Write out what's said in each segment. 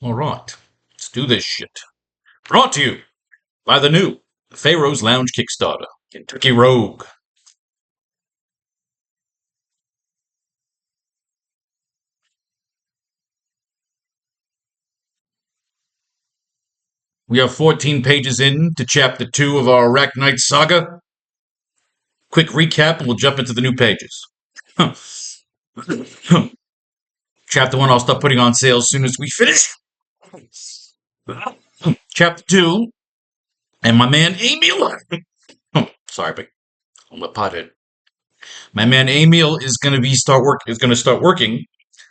Alright, let's do this shit. Brought to you by the new Faro's Lounge Kickstarter, Kentucky Rogue. We are 14 pages into Chapter 2 of our AracKnight saga. Quick recap and we'll jump into the new pages. Chapter 1 I'll start putting on sale as soon as we finish. Chapter 2, and my man Emil. Sorry, but I'm a pothead. My man Emil is going to start working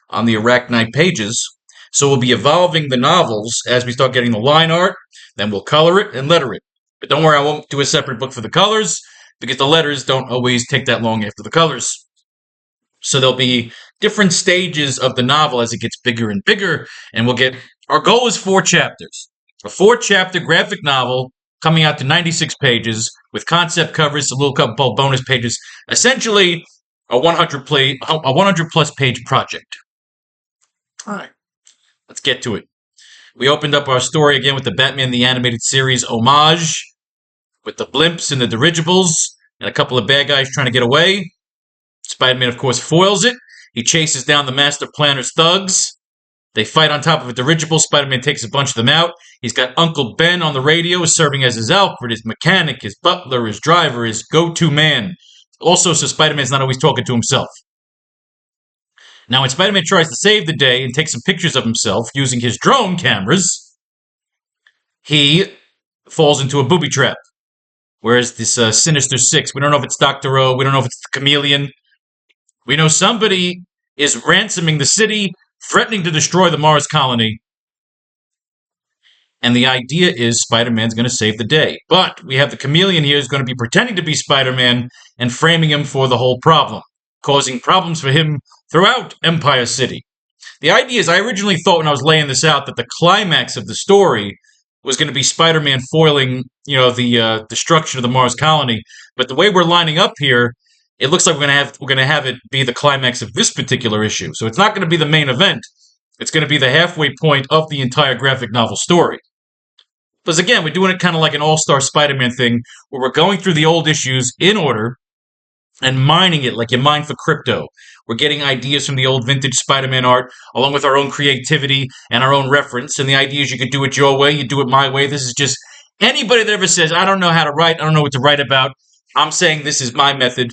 on the AracKnight pages. So we'll be evolving the novels as we start getting the line art. Then we'll color it and letter it. But don't worry, I won't do a separate book for the colors because the letters don't always take that long after the colors. So there'll be different stages of the novel as it gets bigger and bigger, and our goal is 4 chapters. A 4-chapter graphic novel coming out to 96 pages with concept covers, a little couple bonus pages, essentially a 100-plus page project. All right, let's get to it. We opened up our story again with the Batman the Animated Series homage, with the blimps and the dirigibles, and a couple of bad guys trying to get away. Spider-Man, of course, foils it. He chases down the Master Planner's thugs. They fight on top of a dirigible. Spider-Man takes a bunch of them out. He's got Uncle Ben on the radio, serving as his Alfred, his mechanic, his butler, his driver, his go-to man. Also, so Spider-Man's not always talking to himself. Now, when Spider-Man tries to save the day and take some pictures of himself using his drone cameras, he falls into a booby trap. Whereas this Sinister Six, we don't know if it's Dr. O, we don't know if it's the Chameleon. We know somebody is ransoming the city, threatening to destroy the Mars colony. And the idea is Spider-Man's going to save the day. But we have the Chameleon here who's going to be pretending to be Spider-Man and framing him for the whole problem, causing problems for him throughout Empire City. The idea is, I originally thought when I was laying this out that the climax of the story was going to be Spider-Man foiling, the destruction of the Mars colony. But the way we're lining up here, it looks like we're going to have it be the climax of this particular issue. So it's not going to be the main event. It's going to be the halfway point of the entire graphic novel story. Because again, we're doing it kind of like an all-star Spider-Man thing, where we're going through the old issues in order and mining it like you mine for crypto. We're getting ideas from the old vintage Spider-Man art, along with our own creativity and our own reference. And the idea is you can do it your way, you do it my way. This is just anybody that ever says, I don't know how to write, I don't know what to write about. I'm saying this is my method,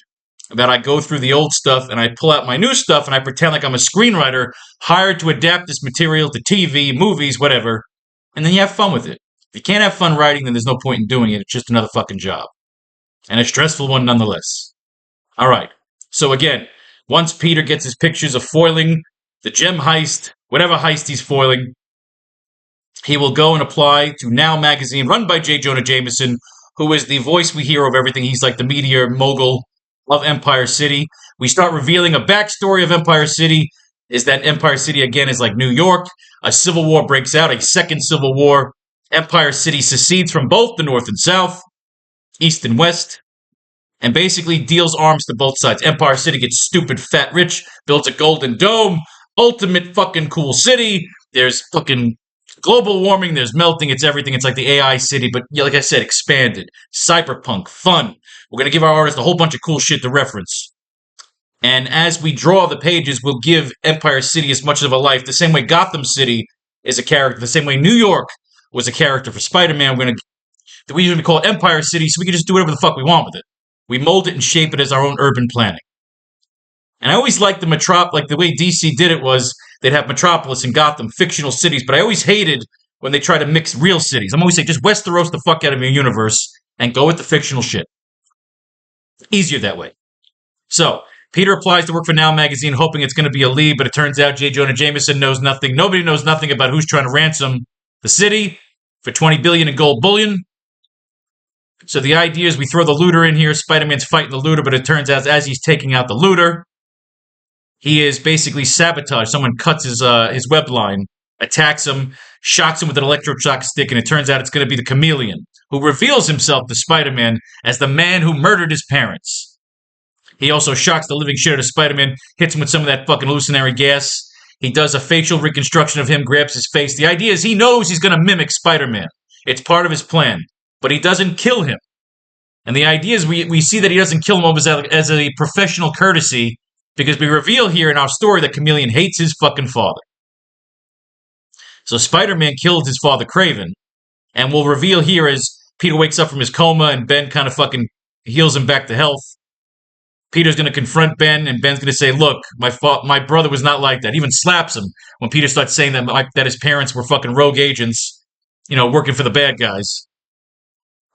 that I go through the old stuff and I pull out my new stuff and I pretend like I'm a screenwriter hired to adapt this material to TV, movies, whatever. And then you have fun with it. If you can't have fun writing, then there's no point in doing it. It's just another fucking job. And a stressful one nonetheless. All right. So again, once Peter gets his pictures of foiling the gem heist, whatever heist he's foiling, he will go and apply to Now Magazine, run by J. Jonah Jameson, who is the voice we hear of everything. He's like the media mogul of Empire City. We start revealing a backstory of Empire City, is that Empire City, again, is like New York. A civil war breaks out, a second civil war. Empire City secedes from both the North and South, East and West, and basically deals arms to both sides. Empire City gets stupid, fat, rich, builds a golden dome, ultimate fucking cool city. There's fucking global warming, there's melting, it's everything. It's like the AI city, but like I said, expanded. Cyberpunk, fun. We're going to give our artists a whole bunch of cool shit to reference. And as we draw the pages, we'll give Empire City as much of a life, the same way Gotham City is a character, the same way New York was a character for Spider-Man. We usually call it Empire City, so we can just do whatever the fuck we want with it. We mold it and shape it as our own urban planning. And I always liked the way DC did it was they'd have Metropolis and Gotham, fictional cities, but I always hated when they try to mix real cities. I'm always saying, just Westeros the fuck out of your universe and go with the fictional shit. Easier that way. So, Peter applies to work for Now Magazine, hoping it's going to be a lead, but it turns out J. Jonah Jameson knows nothing. Nobody knows nothing about who's trying to ransom the city for $20 billion in gold bullion. So the idea is we throw the looter in here. Spider-Man's fighting the looter, but it turns out as he's taking out the looter, he is basically sabotaged. Someone cuts his web line, attacks him, shocks him with an electroshock stick, and it turns out it's going to be the Chameleon, who reveals himself to Spider-Man as the man who murdered his parents. He also shocks the living shit out of Spider-Man, hits him with some of that fucking hallucinatory gas. He does a facial reconstruction of him, grabs his face. The idea is he knows he's going to mimic Spider-Man. It's part of his plan. But he doesn't kill him. And the idea is we see that he doesn't kill him as a professional courtesy, because we reveal here in our story that Chameleon hates his fucking father. So Spider-Man killed his father, Kraven, and we'll reveal here as Peter wakes up from his coma and Ben kind of fucking heals him back to health. Peter's going to confront Ben, and Ben's going to say, look, my brother was not like that. He even slaps him when Peter starts saying that his parents were fucking rogue agents, working for the bad guys.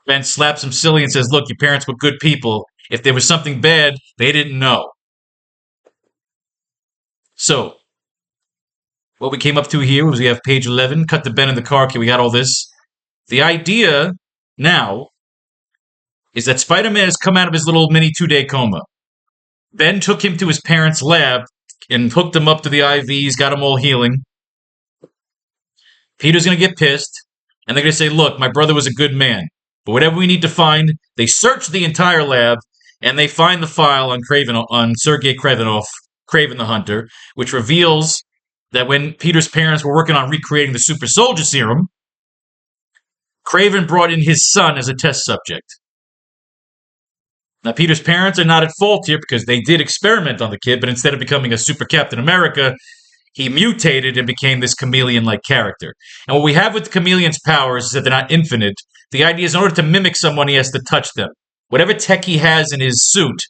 Ben slaps him silly and says, look, your parents were good people. If there was something bad, they didn't know. So, what we came up to here was we have page 11, cut to Ben in the car. Okay, we got all this. The idea now is that Spider-Man has come out of his little mini 2-day coma. Ben took him to his parents' lab and hooked him up to the IVs, got him all healing. Peter's going to get pissed, and they're going to say, look, my brother was a good man. But whatever we need to find, they search the entire lab, and they find the file on Sergei Kravenov, Kraven the Hunter, which reveals that when Peter's parents were working on recreating the super soldier serum, Kraven brought in his son as a test subject. Now, Peter's parents are not at fault here because they did experiment on the kid, but instead of becoming a super Captain America, he mutated and became this chameleon-like character. And what we have with the chameleon's powers is that they're not infinite. The idea is in order to mimic someone, he has to touch them. Whatever tech he has in his suit,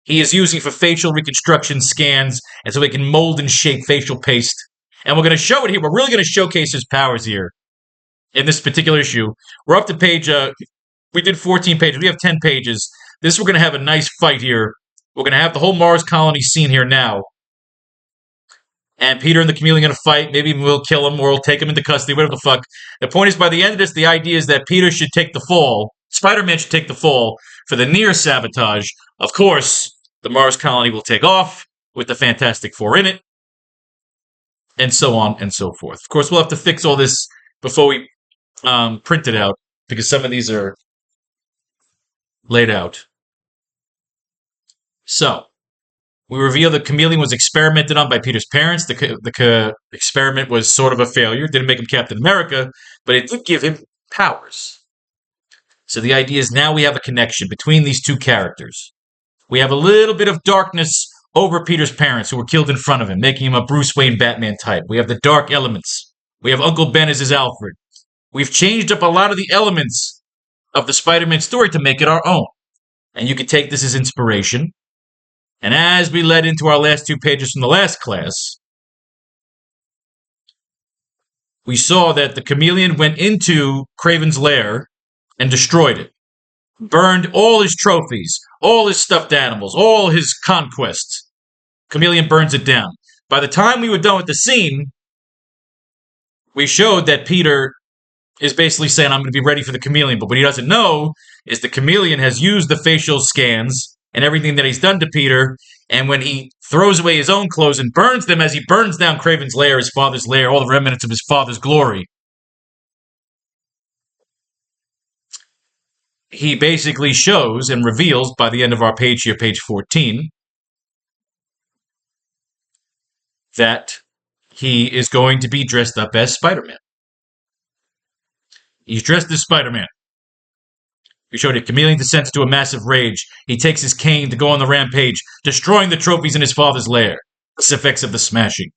he is using for facial reconstruction scans, and so he can mold and shape facial paste. And we're going to show it here. We're really going to showcase his powers here in this particular issue. We're up to page, we did 14 pages. We have 10 pages. We're going to have a nice fight here. We're going to have the whole Mars colony scene here now. And Peter and the chameleon are going to fight. Maybe we'll kill him or we'll take him into custody, whatever the fuck. The point is, by the end of this, the idea is that Peter should take the fall. Spider-Man should take the fall for the near sabotage. Of course, the Mars colony will take off with the Fantastic Four in it. And so on and so forth. Of course, we'll have to fix all this before we print it out, because some of these are laid out. So, we reveal that Chameleon was experimented on by Peter's parents. The experiment was sort of a failure. Didn't make him Captain America, but it did give him powers. So the idea is now we have a connection between these two characters. We have a little bit of darkness over Peter's parents who were killed in front of him, making him a Bruce Wayne Batman type. We have the dark elements. We have Uncle Ben as his Alfred. We've changed up a lot of the elements of the Spider-Man story to make it our own. And you can take this as inspiration. And as we led into our last 2 pages from the last class, we saw that the chameleon went into Kraven's lair and destroyed it. Burned all his trophies, all his stuffed animals, all his conquests. Chameleon burns it down. By the time we were done with the scene, we showed that Peter is basically saying, I'm going to be ready for the chameleon. But what he doesn't know is the chameleon has used the facial scans and everything that he's done to Peter, and when he throws away his own clothes and burns them as he burns down Kraven's lair, his father's lair, all the remnants of his father's glory, he basically shows and reveals by the end of our page here, page 14, that he is going to be dressed up as Spider-Man. He's dressed as Spider-Man. We showed it. Chameleon descends to a massive rage. He takes his cane to go on the rampage, destroying the trophies in his father's lair. It's effects of the smashing.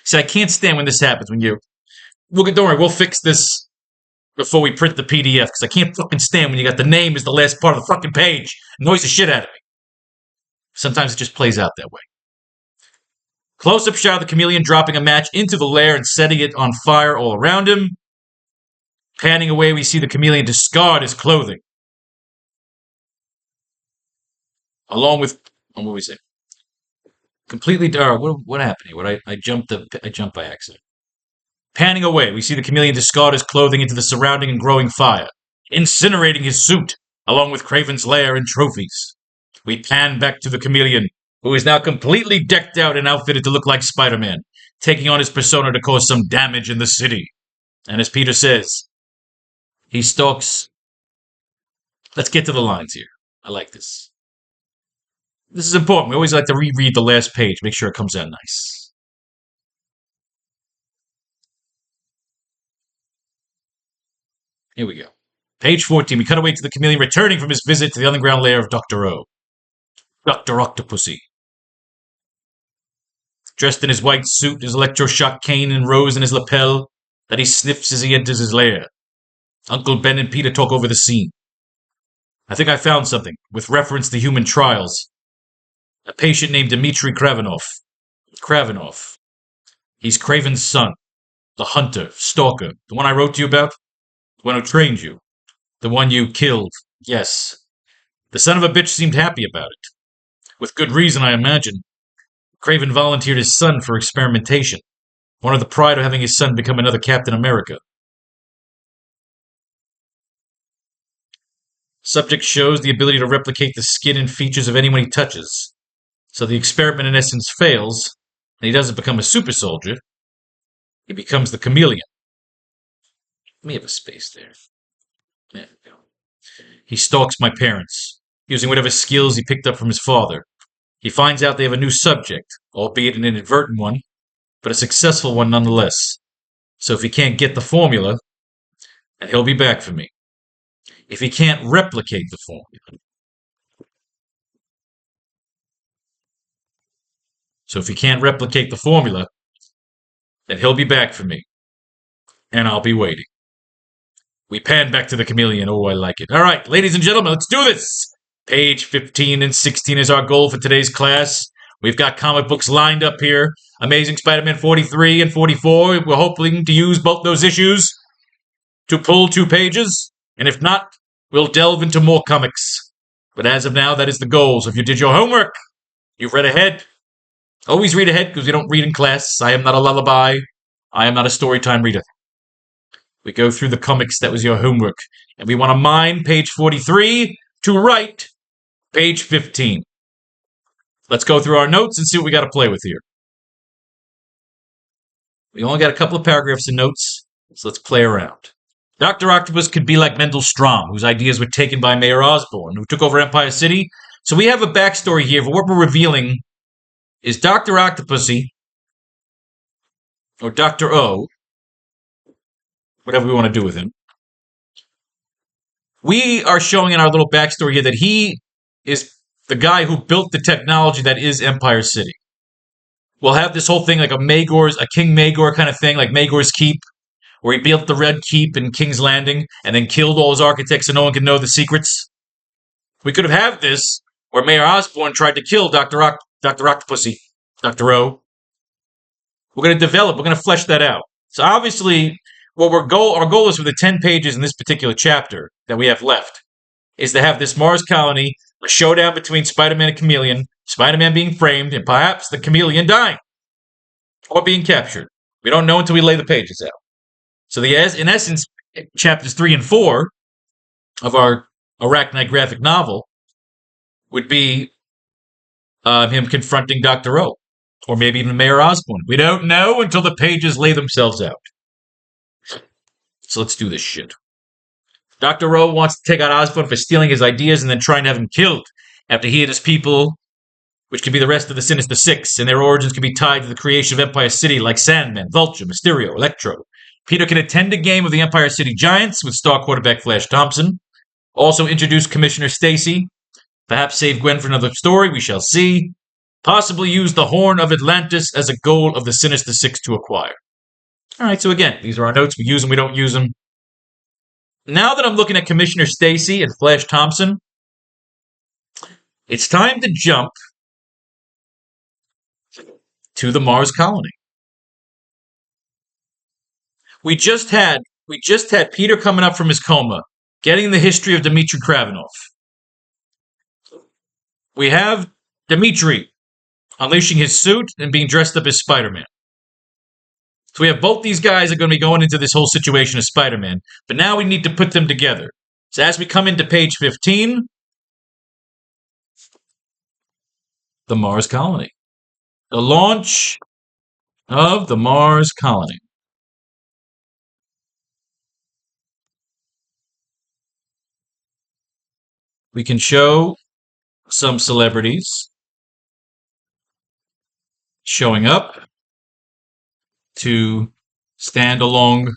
See, I can't stand when this happens. Don't worry, we'll fix this before we print the PDF, because I can't fucking stand when you got the name as the last part of the fucking page. It annoys the shit out of me. Sometimes it just plays out that way. Close-up shot of the chameleon dropping a match into the lair and setting it on fire all around him. Panning away, we see the chameleon discard his clothing. Along with, what we say? Completely dark. What happened here? I jumped by accident. Panning away, we see the chameleon discard his clothing into the surrounding and growing fire, incinerating his suit, along with Kraven's lair and trophies. We pan back to the chameleon, who is now completely decked out and outfitted to look like Spider-Man, taking on his persona to cause some damage in the city. And as Peter says, he stalks. Let's get to the lines here. I like this. This is important. We always like to reread the last page, make sure it comes out nice. Here we go. Page 14. We cut away to the chameleon returning from his visit to the underground lair of Dr. O. Dr. Octopussy. Dressed in his white suit, his electroshock cane and rose in his lapel that he sniffs as he enters his lair. Uncle Ben and Peter talk over the scene. I think I found something, with reference to human trials. A patient named Dmitri Kravenov. Kravenov. He's Craven's son. The hunter, stalker. The one I wrote to you about? The one who trained you. The one you killed. Yes. The son of a bitch seemed happy about it. With good reason, I imagine. Craven volunteered his son for experimentation. One of the pride of having his son become another Captain America. Subject shows the ability to replicate the skin and features of anyone he touches. So the experiment in essence fails, and he doesn't become a super soldier. He becomes the chameleon. Let me have a space there. There we go. He stalks my parents, using whatever skills he picked up from his father. He finds out they have a new subject, albeit an inadvertent one, but a successful one nonetheless. So if he can't get the formula, then he'll be back for me. If he can't replicate the formula. So if he can't replicate the formula, then he'll be back for me. And I'll be waiting. We pan back to the chameleon. Oh, I like it. All right, ladies and gentlemen, let's do this. Page 15 and 16 is our goal for today's class. We've got comic books lined up here. Amazing Spider-Man 43 and 44. We're hoping to use both those issues to pull 2 pages. And if not, we'll delve into more comics. But as of now, that is the goal. So if you did your homework, you've read ahead. Always read ahead because we don't read in class. I am not a lullaby. I am not a storytime reader. We go through the comics. That was your homework. And we want to mine page 43 to write page 15. Let's go through our notes and see what we got to play with here. We only got a couple of paragraphs of notes, so let's play around. Dr. Octopus could be like Mendel Stromm, whose ideas were taken by Mayor Osborn, who took over Empire City. So we have a backstory here for what we're revealing is Dr. Octopussy, or Dr. O, whatever we want to do with him. We are showing in our little backstory here that he is the guy who built the technology that is Empire City. We'll have this whole thing like a King Magor kind of thing, like Magor's Keep, where he built the Red Keep in King's Landing and then killed all his architects so no one could know the secrets. We could have had this where Mayor Osborn tried to kill Dr. Octopussy, Dr. O. We're going to we're going to flesh that out. So obviously, our goal is for the 10 pages in this particular chapter that we have left, is to have this Mars colony, a showdown between Spider-Man and Chameleon, Spider-Man being framed, and perhaps the Chameleon dying. Or being captured. We don't know until we lay the pages out. So in essence, chapters 3 and 4 of our AracKnight graphic novel would be him confronting Dr. O. Or maybe even Mayor Osborn. We don't know until the pages lay themselves out. So let's do this shit. Dr. O wants to take out Osborn for stealing his ideas and then trying to have him killed after he and his people, which could be the rest of the Sinister Six, and their origins can be tied to the creation of Empire City like Sandman, Vulture, Mysterio, Electro. Peter can attend a game of the Empire City Giants with star quarterback Flash Thompson. Also introduce Commissioner Stacy. Perhaps save Gwen for another story, we shall see. Possibly use the Horn of Atlantis as a goal of the Sinister Six to acquire. Alright, so again, these are our notes. We use them, we don't use them. Now that I'm looking at Commissioner Stacy and Flash Thompson, it's time to jump to the Mars colony. We just had Peter coming up from his coma, getting the history of Dmitri Kravenov. We have Dmitri unleashing his suit and being dressed up as Spider-Man. So we have both these guys are going to be going into this whole situation as Spider-Man, but now we need to put them together. So as we come into page 15, the Mars colony. The launch of the Mars colony. We can show some celebrities showing up to stand along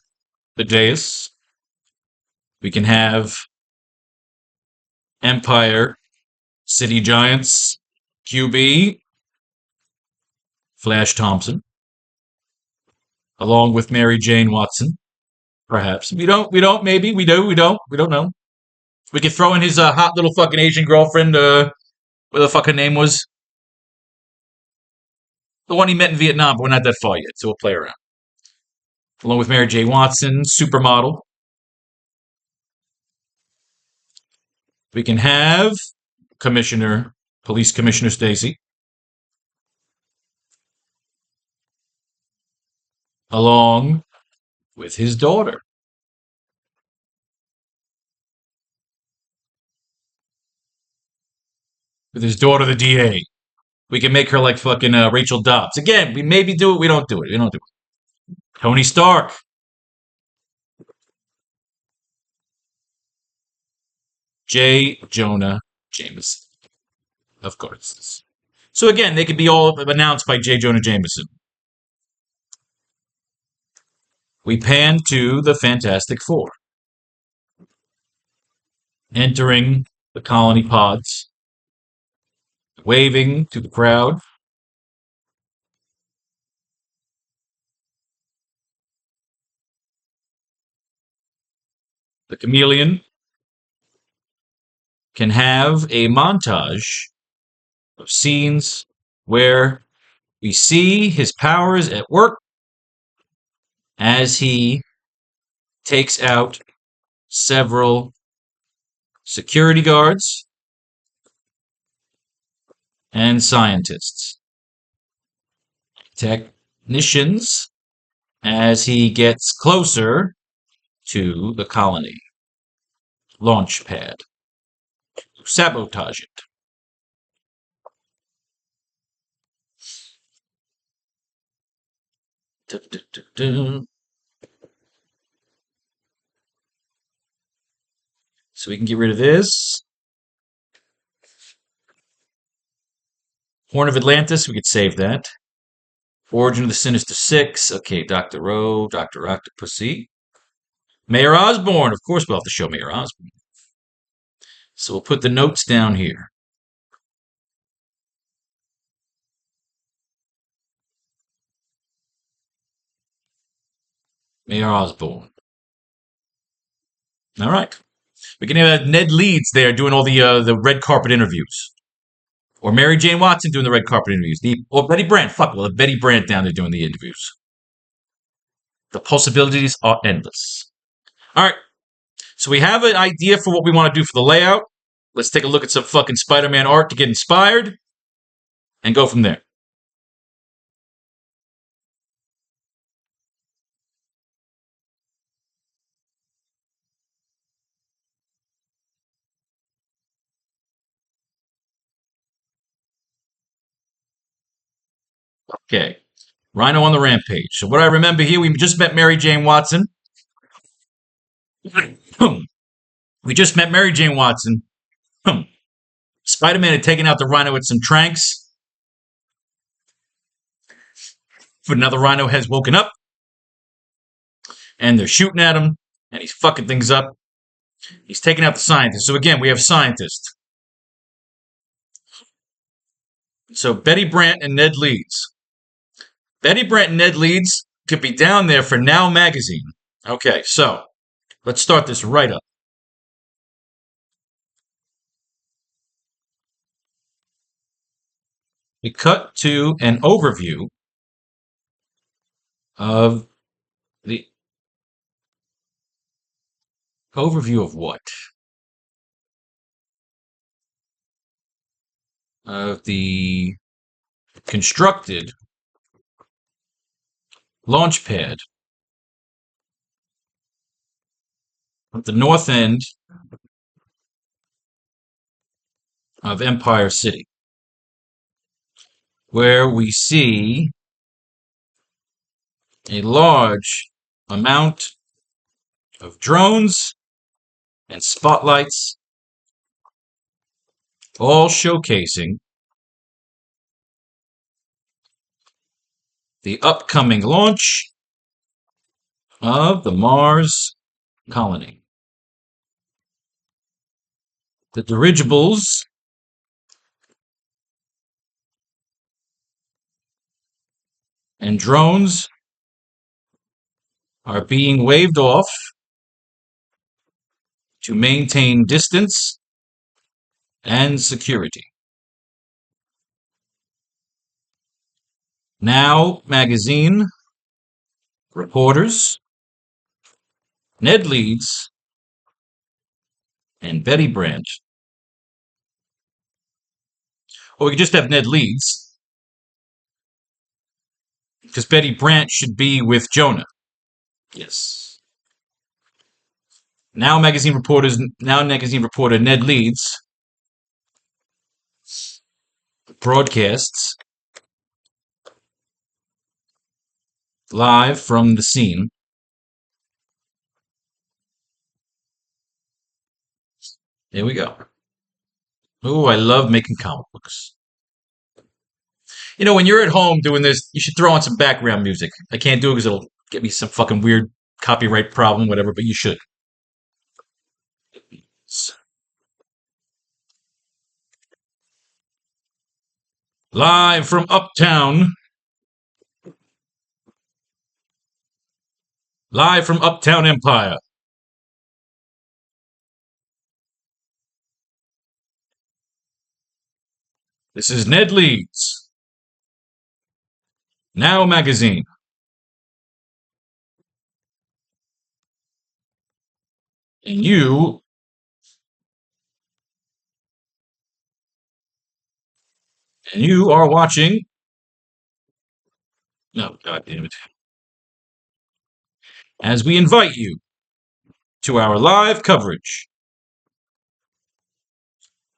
the dais. We can have Empire City Giants QB Flash Thompson, along with Mary Jane Watson. Perhaps we don't. We don't. Maybe we do. We don't. We don't know. We could throw in his hot little fucking Asian girlfriend. What the fuck her name was? The one he met in Vietnam, but we're not that far yet, so we'll play around. Along with Mary J. Watson, supermodel. We can have Police Commissioner Stacy, along with his daughter. With his daughter, the DA. We can make her like fucking Rachel Dobbs. Again, we maybe do it, we don't do it. We don't do it. Tony Stark. J. Jonah Jameson. Of course. So again, they could be all announced by J. Jonah Jameson. We pan to the Fantastic Four. Entering the colony pods. Waving to the crowd. The Chameleon can have a montage of scenes where we see his powers at work as he takes out several security guards and scientists, technicians, as he gets closer to the colony launch pad. Sabotage it. So we can get rid of this. Horn of Atlantis, we could save that. Origin of the Sinister Six. Okay, Dr. Rowe, Dr. Octopussy. Mayor Osborn. Of course, we'll have to show Mayor Osborn. So we'll put the notes down here. Mayor Osborn. All right. We can have Ned Leeds there doing all the red carpet interviews. Or Mary Jane Watson doing the red carpet interviews. Or Betty Brant. Fuck, we'll have Betty Brant down there doing the interviews. The possibilities are endless. All right. So we have an idea for what we want to do for the layout. Let's take a look at some fucking Spider-Man art to get inspired and go from there. Okay. Rhino on the Rampage. So what I remember here, we just met Mary Jane Watson. We just met Mary Jane Watson. Spider-Man had taken out the Rhino with some tranks. But now the Rhino has woken up. And they're shooting at him. And he's fucking things up. He's taking out the scientist. So again, we have scientists. So Betty Brant and Ned Leeds. Betty Brant and Ned Leeds could be down there for Now Magazine. Okay, so let's start this right up. We cut to an overview of the overview of what? Of the constructed launch pad at the north end of Empire City, where we see a large amount of drones and spotlights, all showcasing the upcoming launch of the Mars colony. The dirigibles and drones are being waved off to maintain distance and security. Now, magazine reporters Ned Leeds and Betty Brant. Or we could just have Ned Leeds, because Betty Brant should be with Jonah. Yes. Now magazine reporter Ned Leeds broadcasts live from the scene. There we go. Oh, I love making comic books. You know, when you're at home doing this, you should throw on some background music. I can't do it because it'll get me some fucking weird copyright problem, whatever, but you should. Live from Uptown. Live from Uptown Empire. This is Ned Leeds. Now magazine. And you are watching. No, God damn it. As we invite you to our live coverage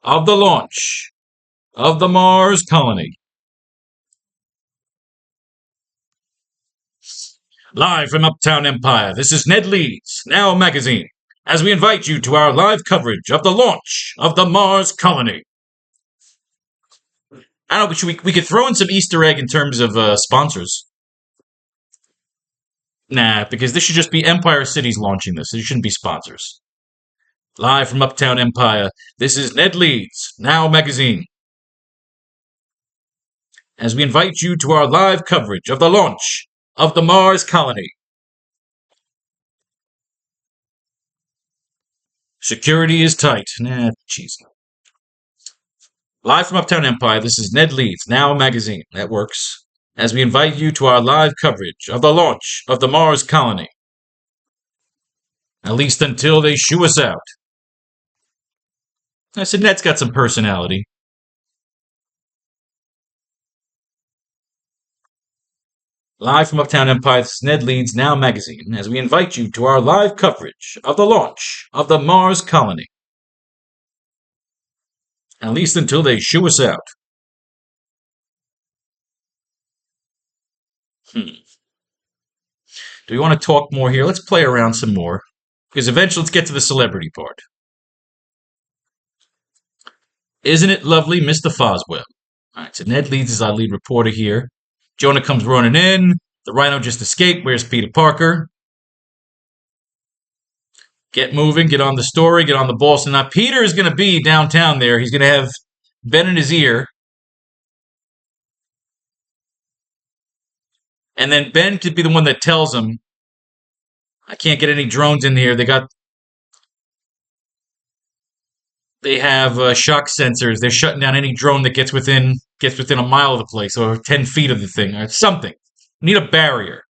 of the launch of the Mars colony. Live from Uptown Empire, this is Ned Leeds, Now magazine, as we invite you to our live coverage of the launch of the Mars colony. I don't know, we could throw in some Easter egg in terms of sponsors. Nah, because this should just be Empire City's launching this. It shouldn't be sponsors. Live from Uptown Empire, this is Ned Leeds, Now magazine, as we invite you to our live coverage of the launch of the Mars colony. Security is tight. Nah, jeez. Live from Uptown Empire, this is Ned Leeds, Now magazine. That works. As we invite you to our live coverage of the launch of the Mars colony. At least until they shoo us out. I said, Ned's got some personality. Live from Uptown Empire, this is Ned Leeds, Now magazine, as we invite you to our live coverage of the launch of the Mars colony. At least until they shoo us out. Do we want to talk more here? Let's play around some more. Because eventually, let's get to the celebrity part. Isn't it lovely, Mr. Foswell? All right, so Ned Leeds is our lead reporter here. Jonah comes running in. The Rhino just escaped. Where's Peter Parker? Get moving. Get on the story. Get on the ball. So now Peter is going to be downtown there. He's going to have Ben in his ear. And then Ben could be the one that tells him, I can't get any drones in here. They have shock sensors. They're shutting down any drone that gets within a mile of the place or 10 feet of the thing or something. We need a barrier.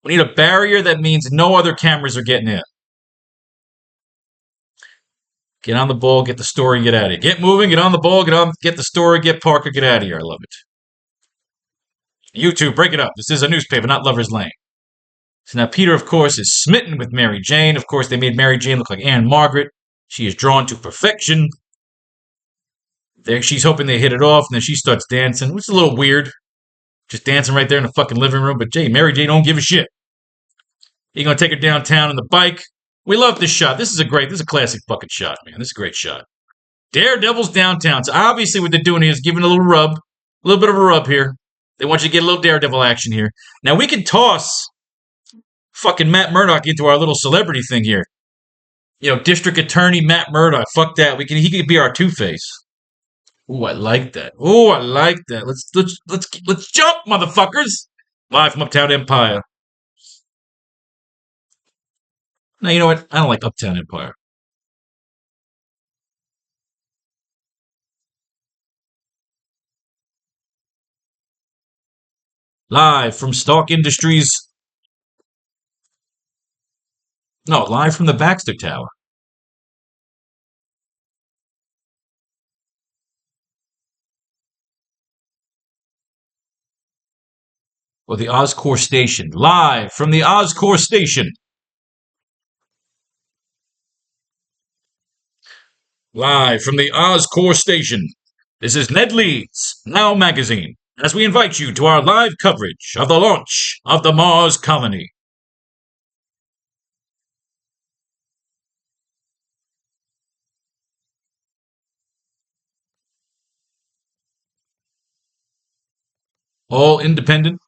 We need a barrier that means no other cameras are getting in. Get on the ball, get the story, get out of here. Get moving, get on the ball, get the story, get Parker, get out of here. I love it. You two, break it up. This is a newspaper, not Lover's Lane. So now Peter, of course, is smitten with Mary Jane. Of course, they made Mary Jane look like Anne Margaret. She is drawn to perfection. There, she's hoping they hit it off, and then she starts dancing, which is a little weird. Just dancing right there in the fucking living room. But, Mary Jane don't give a shit. You're going to take her downtown on the bike. We love this shot. This is a classic fucking shot, man. This is a great shot. Daredevil's downtown. So obviously what they're doing here is giving a little bit of a rub here. They want you to get a little Daredevil action here. Now we can toss fucking Matt Murdock into our little celebrity thing here. District Attorney Matt Murdock. Fuck that. He could be our Two-Face. Ooh, I like that. Ooh, I like that. Let's jump, motherfuckers! Live from Uptown Empire. No, you know what? I don't like Uptown Empire. Live from Stark Industries. No, live from the Baxter Tower. Or the Oscorp Station. Live from the Oscorp Station. Live from the Oscorp Station. This is Ned Leeds, Now Magazine, as we invite you to our live coverage of the launch of the Mars colony. All independent?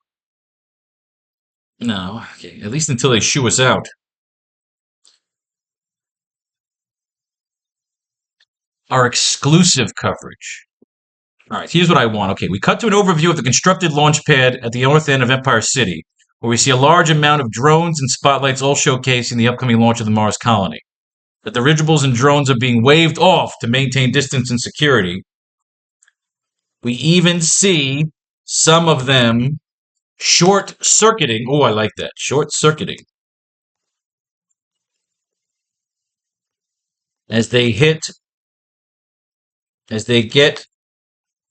No, okay, at least until they shoo us out. Our exclusive coverage. All right, here's what I want. Okay, we cut to an overview of the constructed launch pad at the north end of Empire City, where we see a large amount of drones and spotlights all showcasing the upcoming launch of the Mars colony. The dirigibles and drones are being waved off to maintain distance and security. We even see some of them short circuiting. Oh, I like that. Short circuiting. As they get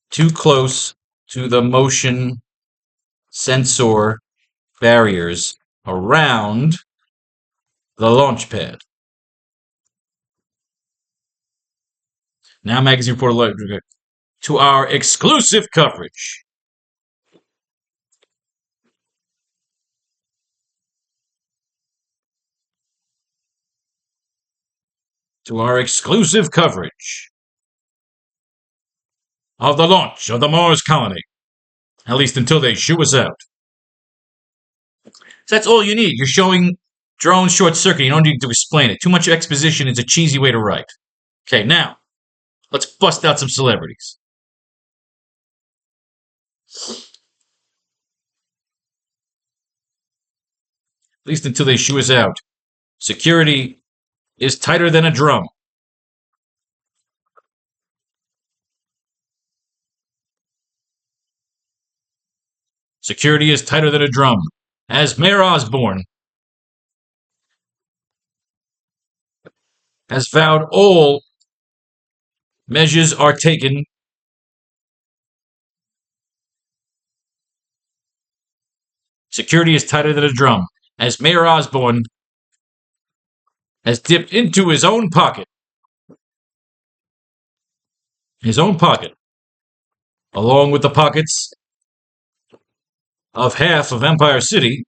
too close to the motion sensor barriers around the launch pad. Now Magazine reported to our exclusive coverage. To our exclusive coverage of the launch of the Mars colony. At least until they shoo us out. So that's all you need. You're showing drone short circuit. You don't need to explain it. Too much exposition is a cheesy way to write. Okay, now, let's bust out some celebrities. At least until they shoo us out. Security is tighter than a drum. Security is tighter than a drum. As Mayor Osborne has vowed, all measures are taken security is tighter than a drum. As Mayor Osborne has dipped into his own pocket, along with the pockets of half of Empire City.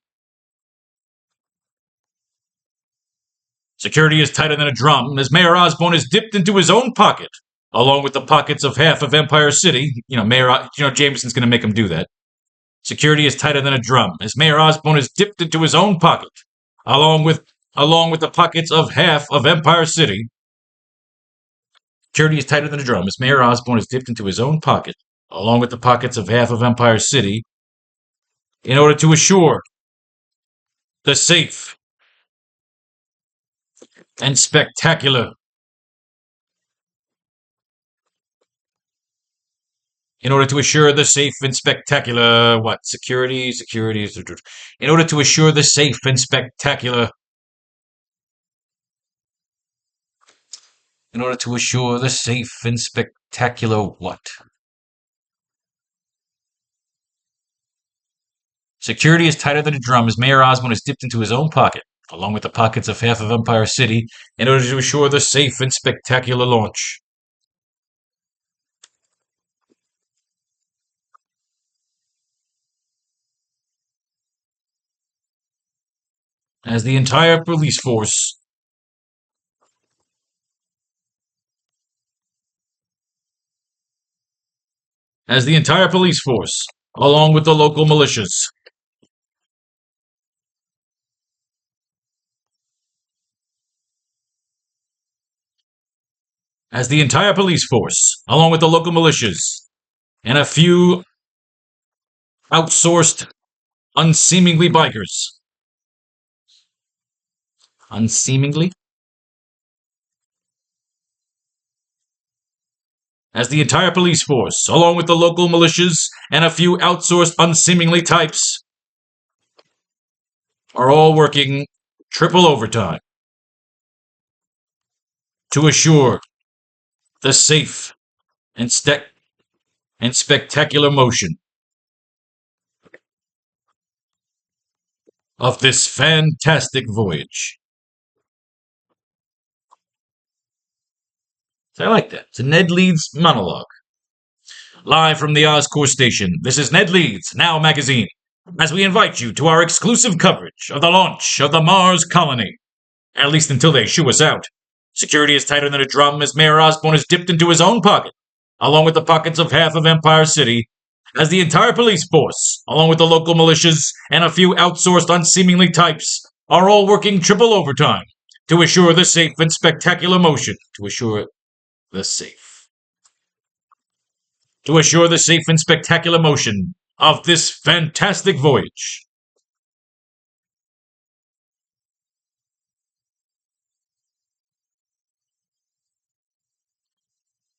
Security is tighter than a drum, as Mayor Osborne has dipped into his own pocket, along with the pockets of half of Empire City. Jameson's going to make him do that. Security is tighter than a drum, as Mayor Osborne has dipped into his own pocket, along with the pockets of half of Empire City. Security is tighter than a drum, as Mayor Osborne has dipped into his own pocket, along with the pockets of half of Empire City, in order to assure the safe and spectacular. In order to assure the safe and spectacular. What? Security. In order to assure the safe and spectacular. In order to assure the safe and spectacular what? Security is tighter than a drum, as Mayor Osborne has dipped into his own pocket, along with the pockets of half of Empire City, in order to assure the safe and spectacular launch. As the entire police force along with the local militias, as the entire police force, along with the local militias and a few outsourced, unseemingly bikers. Unseemingly? As the entire police force, along with the local militias and a few outsourced, unseemingly types, are all working triple overtime to assure the safe and spectacular motion of this fantastic voyage. So I like that. It's a Ned Leeds monologue. Live from the Oscorp station, this is Ned Leeds, Now Magazine, as we invite you to our exclusive coverage of the launch of the Mars colony. At least until they shoo us out. Security is tighter than a drum as Mayor Osborn is dipped into his own pocket, along with the pockets of half of Empire City, as the entire police force, along with the local militias and a few outsourced unseemingly types, are all working triple overtime to assure the safe and spectacular motion. To assure the safe and spectacular motion of this fantastic voyage.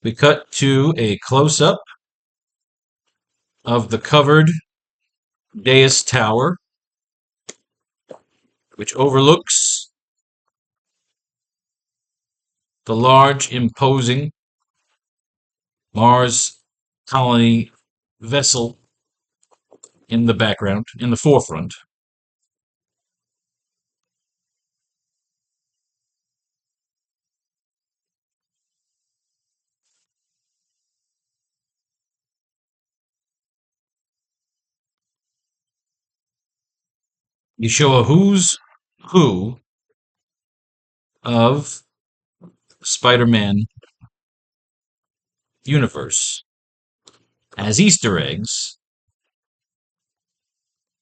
We cut to a close-up of the covered dais tower, which overlooks the large, imposing Mars colony vessel in the background, in the forefront. You show a who's who of Spider-Man universe as Easter eggs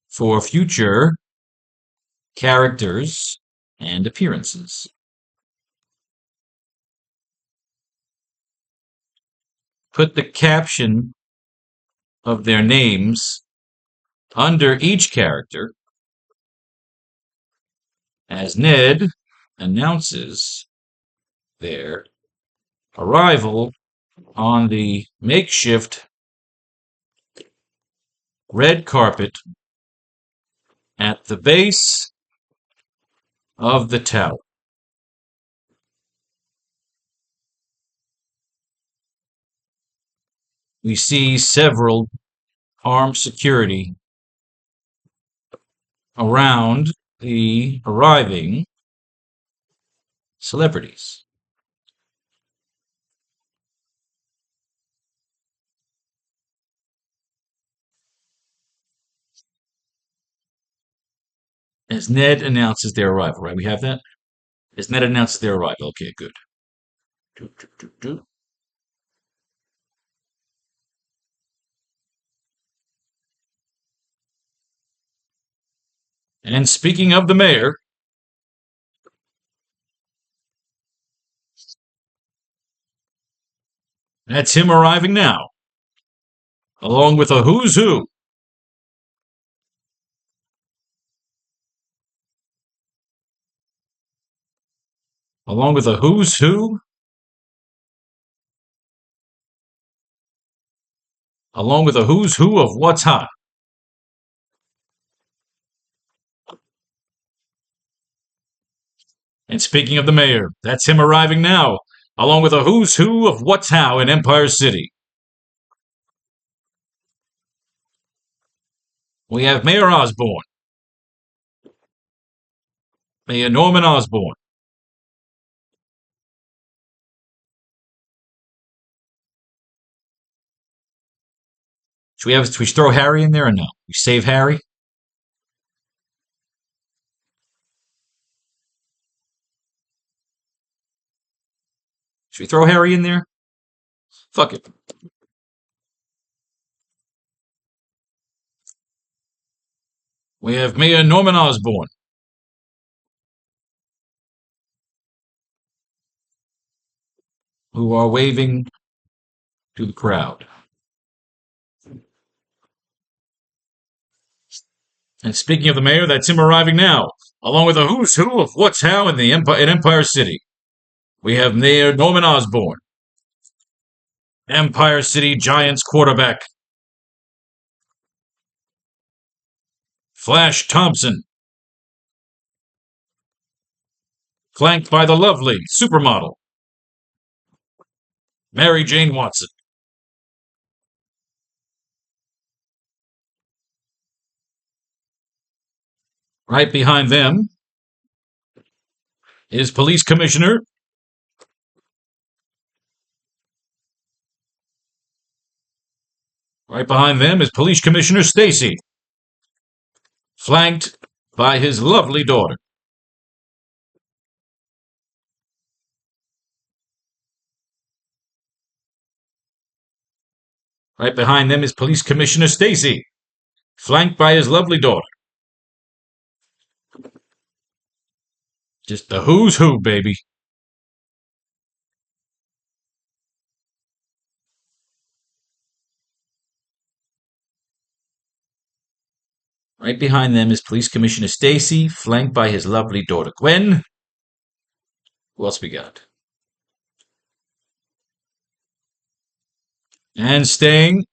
for future characters and appearances. Put the caption of their names under each character as Ned announces their arrival on the makeshift red carpet at the base of the tower. We see several armed security around the arriving celebrities. As Ned announces their arrival, right? We have that? As Ned announces their arrival. Okay, good. And speaking of the mayor, that's him arriving now, along with a who's who. Along with a who's who. Along with a who's who of what's hot. And speaking of the mayor, that's him arriving now, along with a who's who of what's how in Empire City. We have Mayor Osborn, Mayor Norman Osborn. Should we throw Harry in there or no? We save Harry? Should we throw Harry in there? Fuck it. We have Mayor Norman Osborn. who are waving to the crowd. And speaking of the mayor, that's him arriving now, along with a who's who of what's how in Empire City. We have Mayor Norman Osborn, Empire City Giants quarterback Flash Thompson, flanked by the lovely supermodel Mary Jane Watson. Right behind them is Police Commissioner Police Commissioner Stacy, flanked by his lovely daughter. Right behind them is Police Commissioner Stacy, flanked by his lovely daughter. Just the who's who, baby. Right behind them is Police Commissioner Stacy, flanked by his lovely daughter Gwen. Who else we got? And staying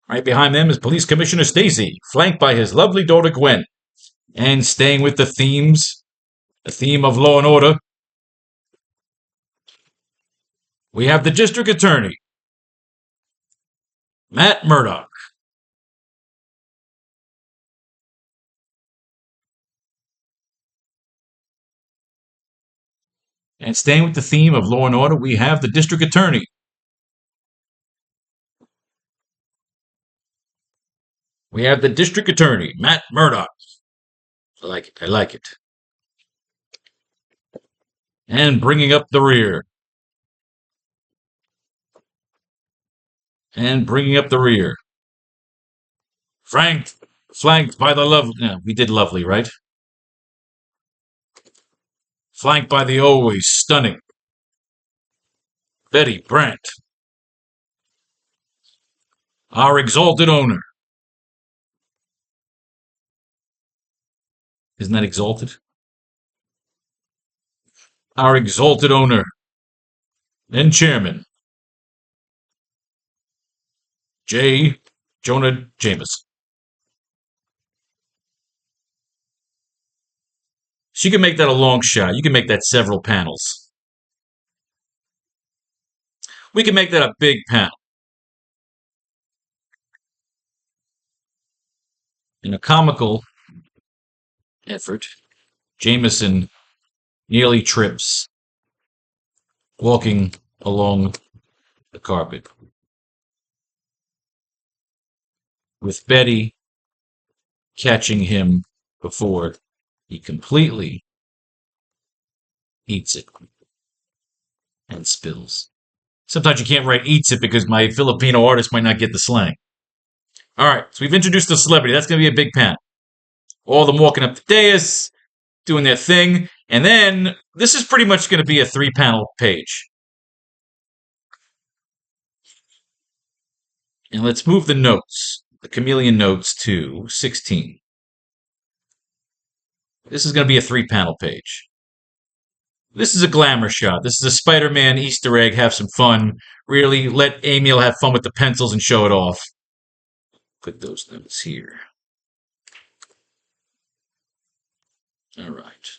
right behind them is Police Commissioner Stacy, flanked by his lovely daughter Gwen. And staying with the theme of law and order, we have the District Attorney, Matt Murdock. And staying with the theme of law and order, we have the District Attorney. We have the District Attorney, Matt Murdock. I like it. I like it. And bringing up the rear. And bringing up the rear. Flanked by the lovely. No, we did lovely, right? Flanked by the always stunning Betty Brandt, our exalted owner. Isn't that exalted? Our exalted owner and chairman, J. Jonah Jameson. So you can make that a long shot. You can make that several panels. We can make that a big panel. In a comical effort, Jameson nearly trips walking along the carpet, with Betty catching him before he completely eats it and spills. Sometimes you can't write eats it because my Filipino artist might not get the slang. All right, so we've introduced the celebrity. That's going to be a big panel. All of them walking up the dais, doing their thing. And then this is pretty much going to be a 3-panel page. And let's move the notes, the chameleon notes, to 16. This is going to be a 3-panel page. This is a glamour shot. This is a Spider-Man Easter egg. Have some fun. Really let Emil have fun with the pencils and show it off. Put those notes here. All right.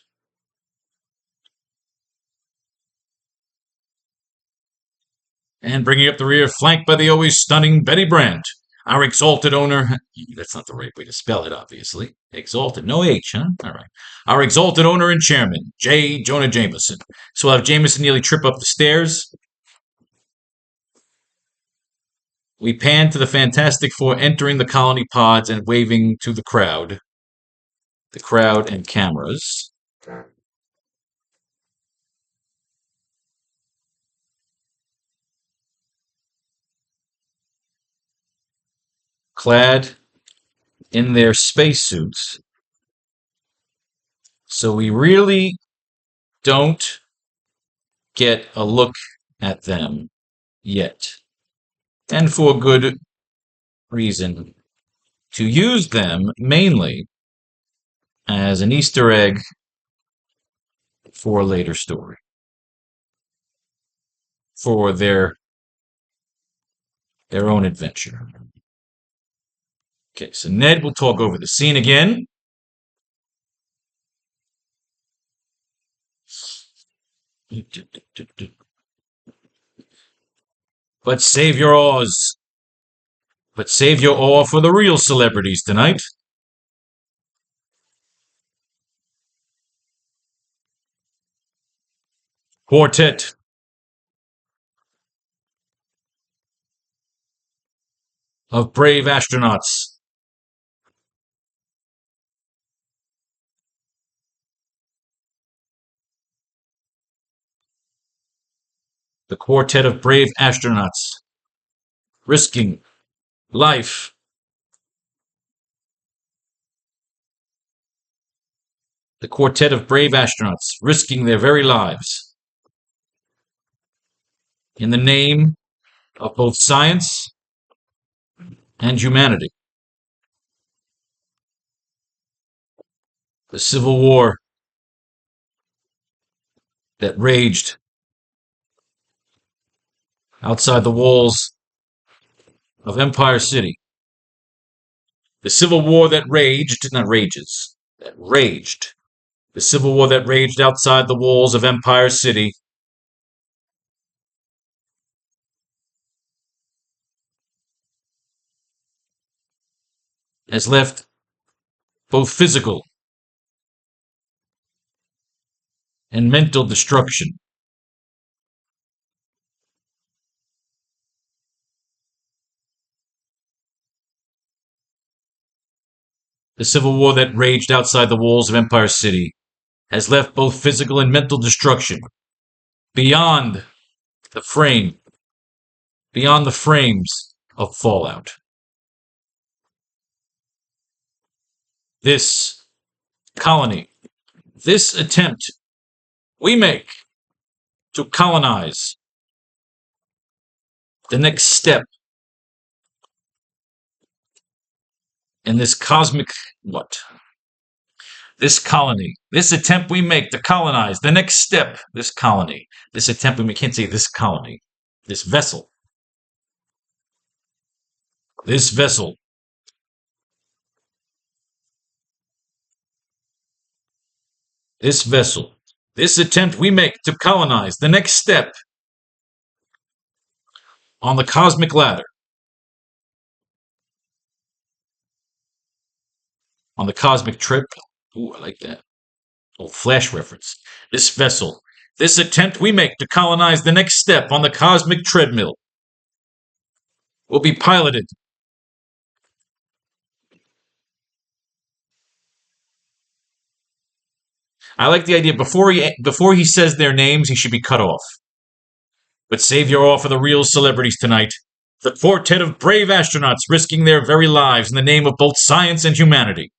And bringing up the rear, flanked by the always stunning Betty Brandt, our exalted owner. That's not the right way to spell it, obviously. Exalted, no H, huh? All right. Our exalted owner and chairman, J. Jonah Jameson. So we'll have Jameson nearly trip up the stairs. We pan to the Fantastic Four entering the colony pods and waving to the crowd. The crowd and cameras. Clad in their spacesuits, So we really don't get a look at them yet. And for good reason. To use them mainly as an Easter egg for a later story. For their own adventure. Okay, so Ned will talk over the scene again. But save your oars. But save your oar for the real celebrities tonight. Quartet. Of brave astronauts. The quartet of brave astronauts. Risking life. The quartet of brave astronauts risking their very lives in the name of both science and humanity. The Civil War that raged outside the walls of Empire City. The Civil War that raged, not rages, that raged. The Civil War that raged outside the walls of Empire City has left both physical and mental destruction. The Civil War that raged outside the walls of Empire City has left both physical and mental destruction beyond the frame, beyond the frames of Fallout. This colony, this attempt we make to colonize the next step in this cosmic what? This colony, this attempt we make to colonize the next step, this colony, this attempt we make, can't say this colony, this vessel, this vessel, this vessel, this attempt we make to colonize the next step on the cosmic ladder, on the cosmic trip. Ooh, I like that. Oh, Flash reference. This vessel, this attempt we make to colonize the next step on the cosmic treadmill will be piloted I like the idea before he says their names, he should be cut off. But save your all for the real celebrities tonight. The quartet of brave astronauts risking their very lives in the name of both science and humanity.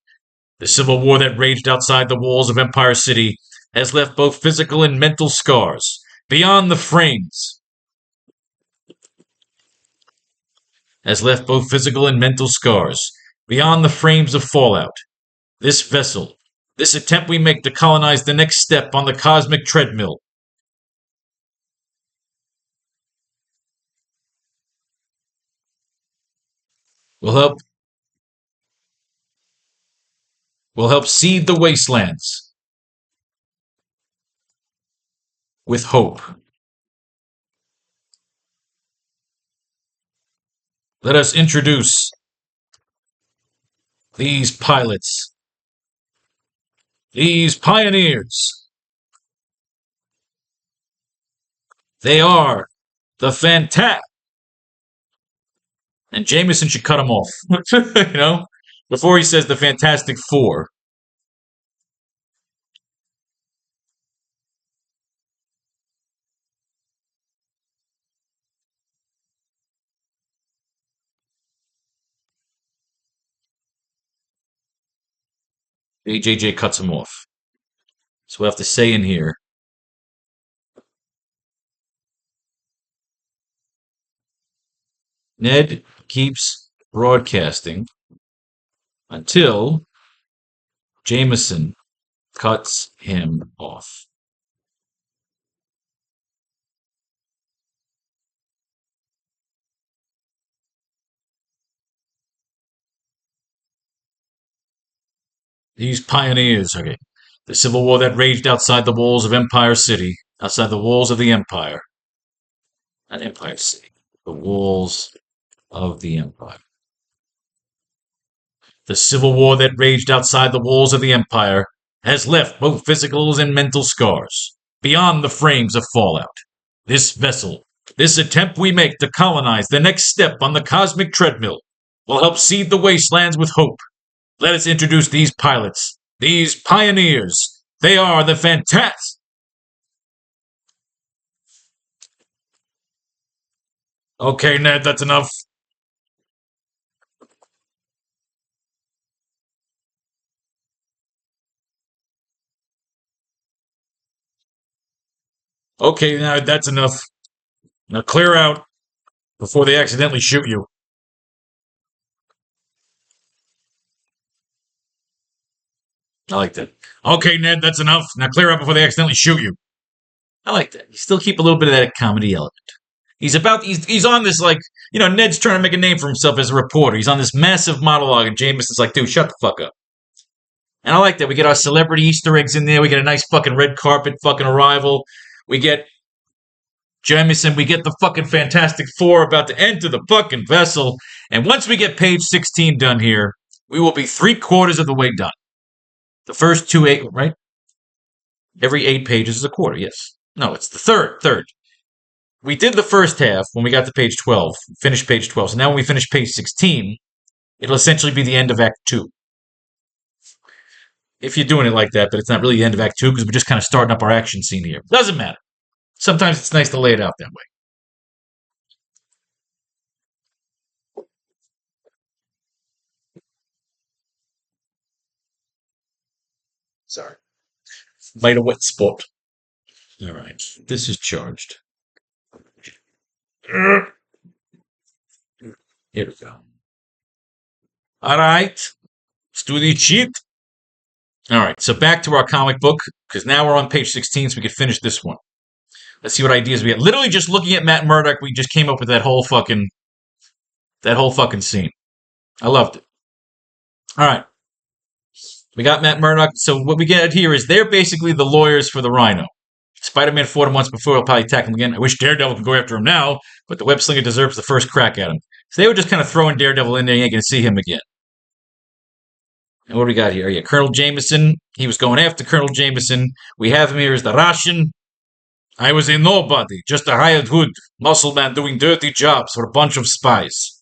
The Civil War that raged outside the walls of Empire City has left both physical and mental scars beyond the frames. Has left both physical and mental scars beyond the frames of Fallout. This vessel, this attempt we make to colonize the next step on the cosmic treadmill, will help seed the wastelands with hope. Let us introduce these pilots, these pioneers. They are the Fantastic. And Jameson should cut him off, before he says the Fantastic Four. AJJ cuts him off. So we'll have to say in here, Ned keeps broadcasting until Jameson cuts him off. These pioneers, okay. The civil war that raged outside the walls of Empire City, outside the walls of the Empire. Not Empire City, the walls of the Empire. The civil war that raged outside the walls of the Empire has left both physical and mental scars, beyond the frames of Fallout. This vessel, this attempt we make to colonize the next step on the cosmic treadmill, will help seed the wastelands with hope. Let us introduce these pilots, these pioneers. They are the fantastic. Okay, Ned, that's enough. Okay, now that's enough. Now clear out before they accidentally shoot you. I like that. Okay, Ned, that's enough. Now clear out before they accidentally shoot you. I like that. You still keep a little bit of that comedy element. He's on this like, Ned's trying to make a name for himself as a reporter. He's on this massive monologue, and Jameson's like, dude, shut the fuck up. And I like that. We get our celebrity Easter eggs in there. We get a nice fucking red carpet fucking arrival. We get Jameson. We get the fucking Fantastic Four about to enter the fucking vessel. And once we get page 16 done here, we will be 3/4 of the way done. The first two eight, right? Every 8 pages is a quarter, yes. No, it's the third. We did the first half when we got to page 12, finished page 12. So now when we finish page 16, it'll essentially be the end of Act 2. If you're doing it like that, but it's not really the end of Act 2 because we're just kind of starting up our action scene here. Doesn't matter. Sometimes it's nice to lay it out that way. Sorry. Made a wet spot. All right. This is charged. Here we go. All right. Let's do the cheat. All right. So back to our comic book because now we're on page 16 so we can finish this one. Let's see what ideas we had. Literally just looking at Matt Murdock, we just came up with that whole fucking scene. I loved it. All right. We got Matt Murdock. So what we get here is they're basically the lawyers for the Rhino. Spider-Man fought him once before. He'll probably tackle him again. I wish Daredevil could go after him now, but the web slinger deserves the first crack at him. So they were just kind of throwing Daredevil in there. You ain't going to see him again. And what do we got here? Yeah, Colonel Jameson. He was going after Colonel Jameson. We have him here as the Russian. I was a nobody, just a hired hood, muscle man doing dirty jobs for a bunch of spies.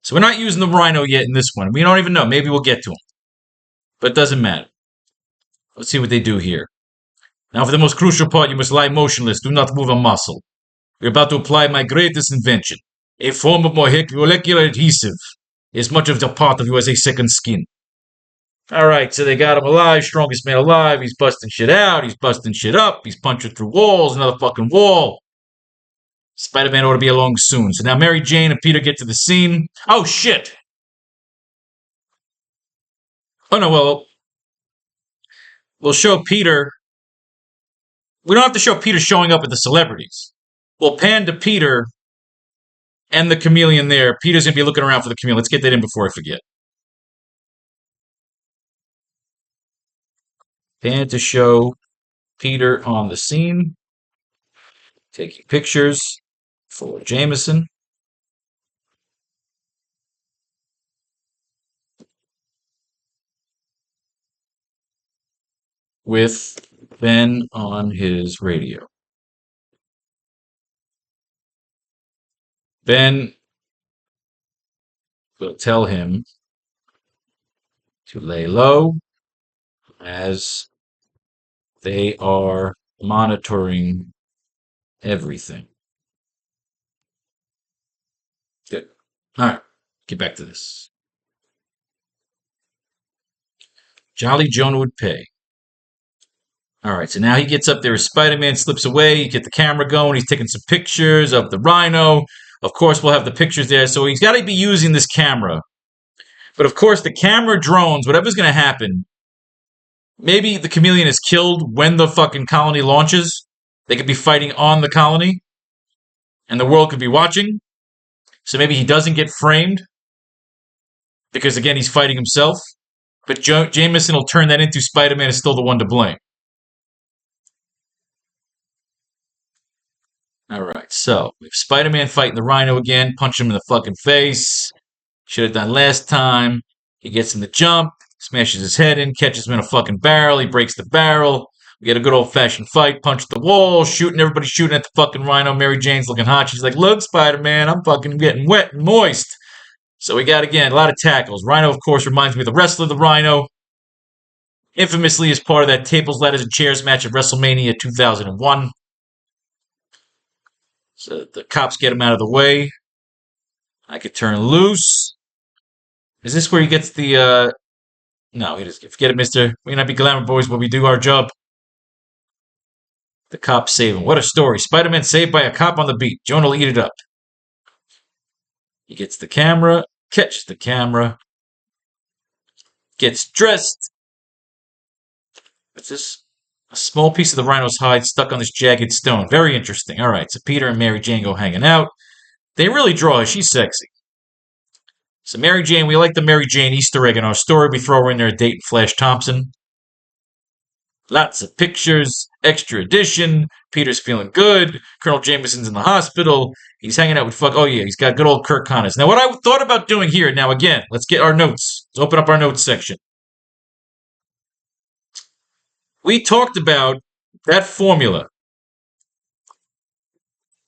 So we're not using the Rhino yet in this one. We don't even know. Maybe we'll get to him. But it doesn't matter. Let's see what they do here. Now, for the most crucial part, you must lie motionless. Do not move a muscle. We're about to apply my greatest invention, a form of molecular adhesive. As much of the part of you as a second skin. All right, so they got him alive, strongest man alive. He's busting shit out. He's busting shit up. He's punching through walls, another fucking wall. Spider-Man ought to be along soon. So now Mary Jane and Peter get to the scene. Oh, shit. Oh, no, well, we'll show Peter. We don't have to show Peter showing up with the celebrities. We'll pan to Peter and the chameleon there. Peter's going to be looking around for the chameleon. Let's get that in before I forget. Pan to show Peter on the scene. Taking pictures for Jameson. With Ben on his radio. Ben will tell him to lay low as they are monitoring everything. Good. All right, get back to this. Jolly Jonah would pay. All right, so now he gets up there as Spider-Man, slips away. You get the camera going. He's taking some pictures of the Rhino. Of course, we'll have the pictures there. So he's got to be using this camera. But of course, the camera drones, whatever's going to happen, maybe the Chameleon is killed when the fucking colony launches. They could be fighting on the colony, and the world could be watching. So maybe he doesn't get framed because, again, he's fighting himself. But Jameson will turn that into Spider-Man is still the one to blame. All right, so we have Spider-Man fighting the Rhino again, punch him in the fucking face. Should have done last time. He gets in the jump, smashes his head in, catches him in a fucking barrel. He breaks the barrel. We get a good old-fashioned fight, punch the wall, shooting. Everybody shooting at the fucking Rhino. Mary Jane's looking hot. She's like, look, Spider-Man, I'm fucking getting wet and moist. So we got, again, a lot of tackles. Rhino, of course, reminds me of the wrestler, the Rhino. Infamously is part of that tables, ladders, and chairs match at WrestleMania 2001. So the cops get him out of the way. I could turn loose. Is this where he gets the, No, he doesn't. Forget it, mister. We may not be glamour boys, but we do our job. The cops save him. What a story. Spider-Man saved by a cop on the beat. Jonah will eat it up. He gets the camera, catches the camera, gets dressed. What's this? A small piece of the Rhino's hide stuck on this jagged stone. Very interesting. All right, so Peter and Mary Jane go hanging out. They really draw her. She's sexy. So Mary Jane, we like the Mary Jane Easter egg in our story. We throw her in there dating Flash Thompson. Lots of pictures, extra edition. Peter's feeling good. Colonel Jameson's in the hospital. He's hanging out with oh yeah, he's got good old Kirk Connors. Now what I thought about doing here, now again, let's get our notes. Let's open up our notes section. We talked about that formula.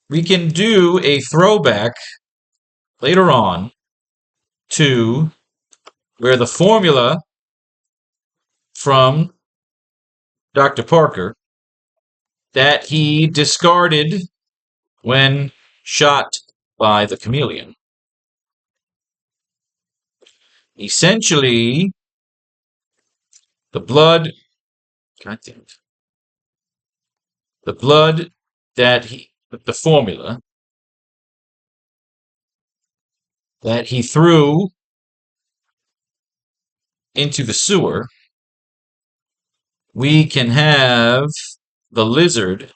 We can do a throwback later on to where the formula from Dr. Parker that he discarded when shot by the Chameleon. Essentially, the blood that the formula that he threw into the sewer, we can have the Lizard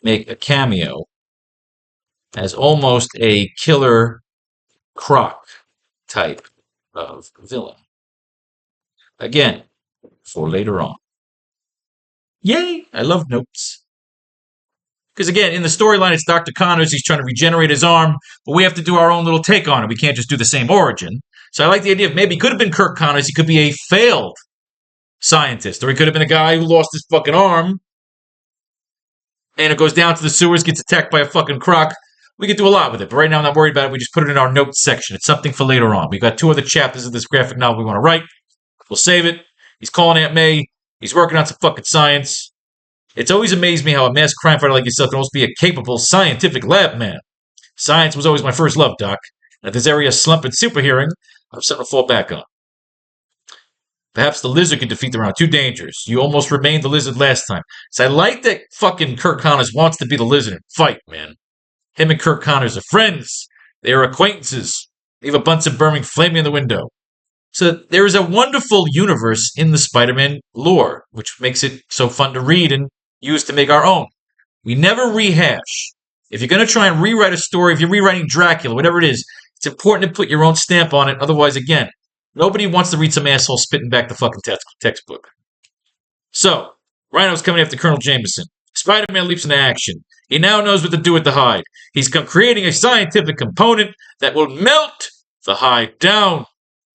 make a cameo as almost a Killer Croc type of villain. Again, for later on. Yay! I love notes. Because again, in the storyline, it's Dr. Connors. He's trying to regenerate his arm, but we have to do our own little take on it. We can't just do the same origin. So I like the idea of maybe he could have been Kirk Connors. He could be a failed scientist, or he could have been a guy who lost his fucking arm, and it goes down to the sewers, gets attacked by a fucking croc. We could do a lot with it, but right now I'm not worried about it. We just put it in our notes section. It's something for later on. We've got 2 other chapters of this graphic novel we want to write. We'll save it. He's calling Aunt May. He's working on some fucking science. It's always amazed me how a masked crime fighter like yourself can also be a capable scientific lab man. Science was always my first love, Doc. And if this area is slumping superhearing, I have something to fall back on. Perhaps the Lizard can defeat the Rhino. Too dangerous. You almost remained the Lizard last time. So I like that fucking Kirk Connors wants to be the Lizard and fight, man. Him and Kirk Connors are friends. They are acquaintances. They have a Bunsen burning flaming in the window. So there is a wonderful universe in the Spider-Man lore, which makes it so fun to read and use to make our own. We never rehash. If you're going to try and rewrite a story, if you're rewriting Dracula, whatever it is, it's important to put your own stamp on it. Otherwise, again, nobody wants to read some asshole spitting back the fucking textbook. So, Rhino's coming after Colonel Jameson. Spider-Man leaps into action. He now knows what to do with the hide. He's creating a scientific component that will melt the hide down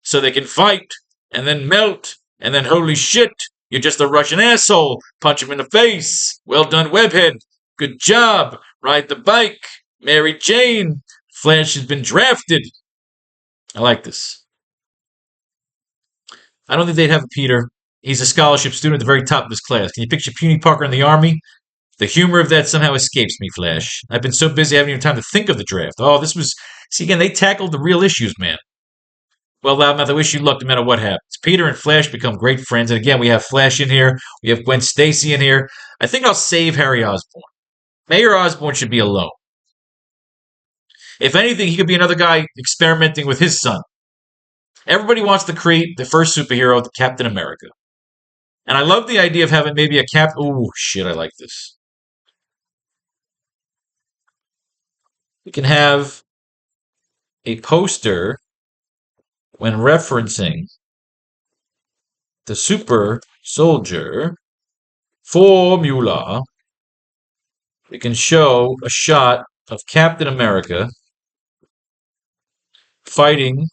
so they can fight, and then melt, and then holy shit, you're just a Russian asshole. Punch him in the face. Well done, Webhead. Good job. Ride the bike. Mary Jane. Flash has been drafted. I like this. I don't think they'd have a Peter. He's a scholarship student at the very top of his class. Can you picture puny Parker in the army? The humor of that somehow escapes me, Flash. I've been so busy I haven't even time to think of the draft. Oh, this was... See, again, they tackled the real issues, man. Well, Loudmouth, I wish you luck no matter what happens. Peter and Flash become great friends, and again, we have Flash in here. We have Gwen Stacy in here. I think I'll save Harry Osborn. Mayor Osborn should be alone. If anything, he could be another guy experimenting with his son. Everybody wants to create the first superhero, the Captain America. And I love the idea of having maybe a cap. Ooh, shit, I like this. We can have a poster when referencing the super soldier formula. We can show a shot of Captain America fighting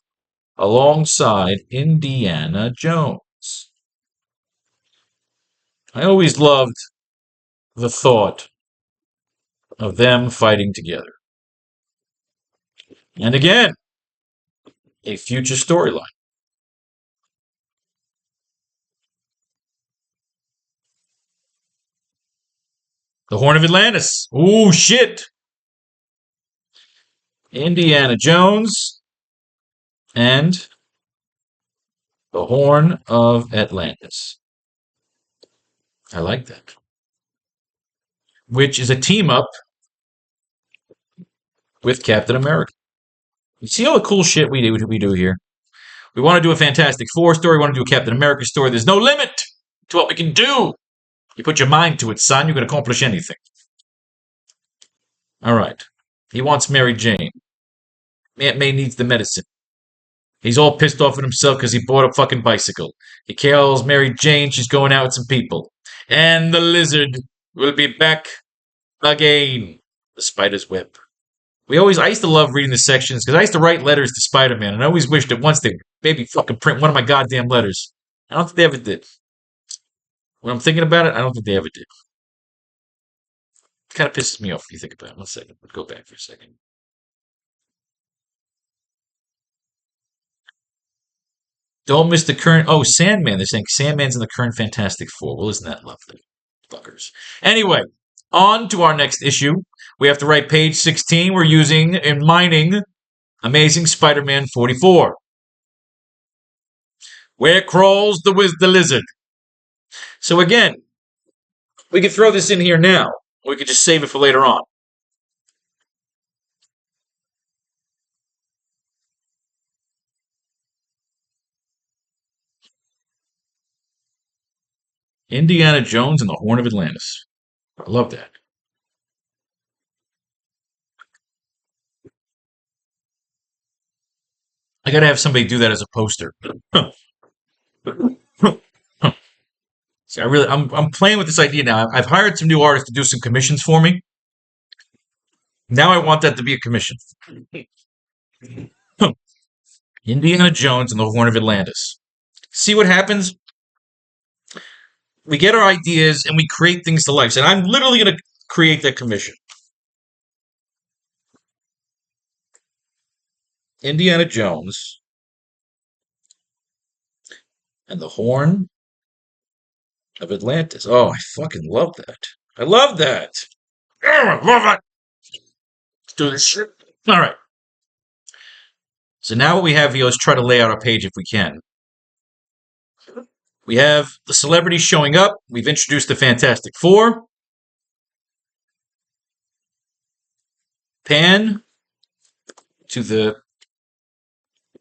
alongside Indiana Jones. I always loved the thought of them fighting together. And again, a future storyline. The Horn of Atlantis. Ooh, shit. Indiana Jones and the Horn of Atlantis. I like that. Which is a team up with Captain America. You see all the cool shit we do here. We want to do a Fantastic Four story. We want to do a Captain America story. There's no limit to what we can do. You put your mind to it, son. You can accomplish anything. All right. He wants Mary Jane. Aunt May needs the medicine. He's all pissed off at himself because he bought a fucking bicycle. He calls Mary Jane. She's going out with some people. And the lizard will be back again. The spider's web. I used to love reading the sections because I used to write letters to Spider-Man, and I always wished that once they maybe fucking print one of my goddamn letters. I don't think they ever did. When I'm thinking about it, I don't think they ever did. It kind of pisses me off if you think about it. 1 second. Go back for a second. Don't miss the current. Oh, Sandman. They're saying Sandman's in the current Fantastic Four. Well, isn't that lovely? Fuckers. Anyway, on to our next issue. We have to write page 16. We're using and mining Amazing Spider-Man 44. Where crawls the lizard? So again, we could throw this in here now. Or we could just save it for later on. Indiana Jones and the Horn of Atlantis. I love that. I gotta have somebody do that as a poster. See, I'm playing with this idea now. I've hired some new artists to do some commissions for me. Now I want that to be a commission. Indiana Jones and the Horn of Atlantis. See what happens? We get our ideas and we create things to life. And I'm literally going to create that commission. Indiana Jones and the Horn of Atlantis. Oh, I fucking love that. I love that. Oh, I love it. Let's do this shit. All right. So now what we have here is try to lay out our page if we can. We have the celebrities showing up. We've introduced the Fantastic Four. Pan to the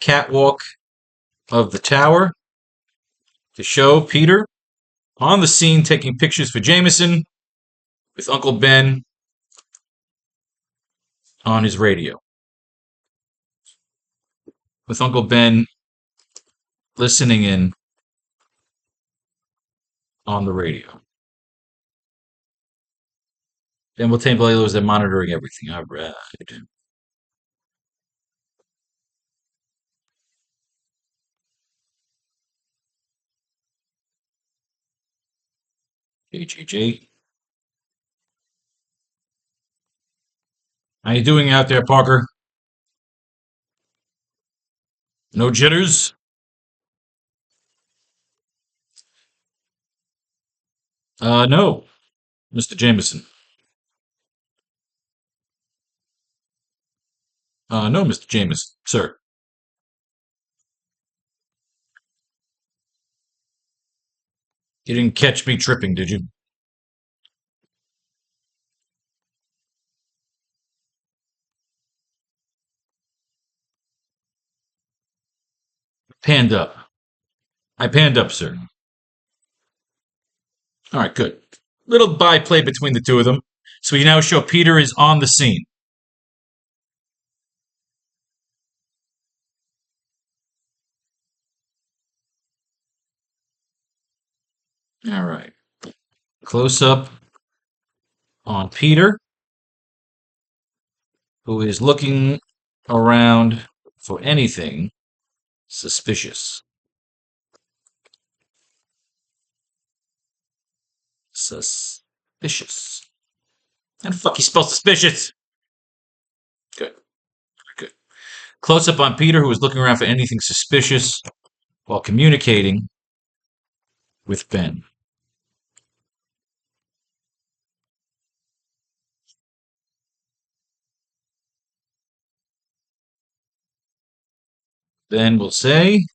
catwalk of the tower to show Peter on the scene taking pictures for Jameson with Uncle Ben on his radio. With Uncle Ben listening in on the radio. Then we'll take those that monitoring everything. All right. JJJ. How you doing out there, Parker? No jitters? No, Mr. Jameson. No, Mr. Jameson, sir. You didn't catch me tripping, did you? Panned up. I panned up, sir. All right, good. Little byplay between the two of them. So we now show Peter is on the scene. All right. Close up on Peter, who is looking around for anything suspicious. Suspicious. How the fuck you spell suspicious? Good. Good. Close up on Peter, who is looking around for anything suspicious while communicating with Ben. Then we'll say,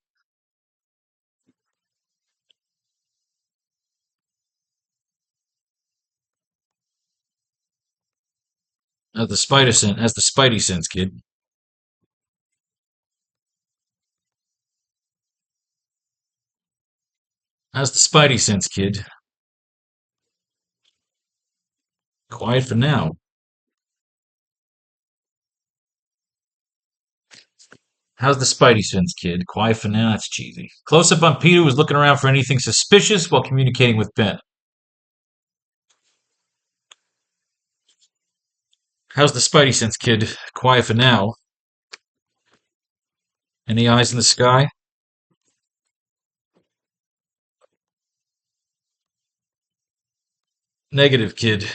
as the Spidey sense, kid. How's the Spidey sense, kid? Quiet for now. How's the Spidey sense, kid? Quiet for now. That's cheesy. Close up on Peter, who's looking around for anything suspicious while communicating with Ben. How's the Spidey sense, kid? Quiet for now. Any eyes in the sky? Negative, kid.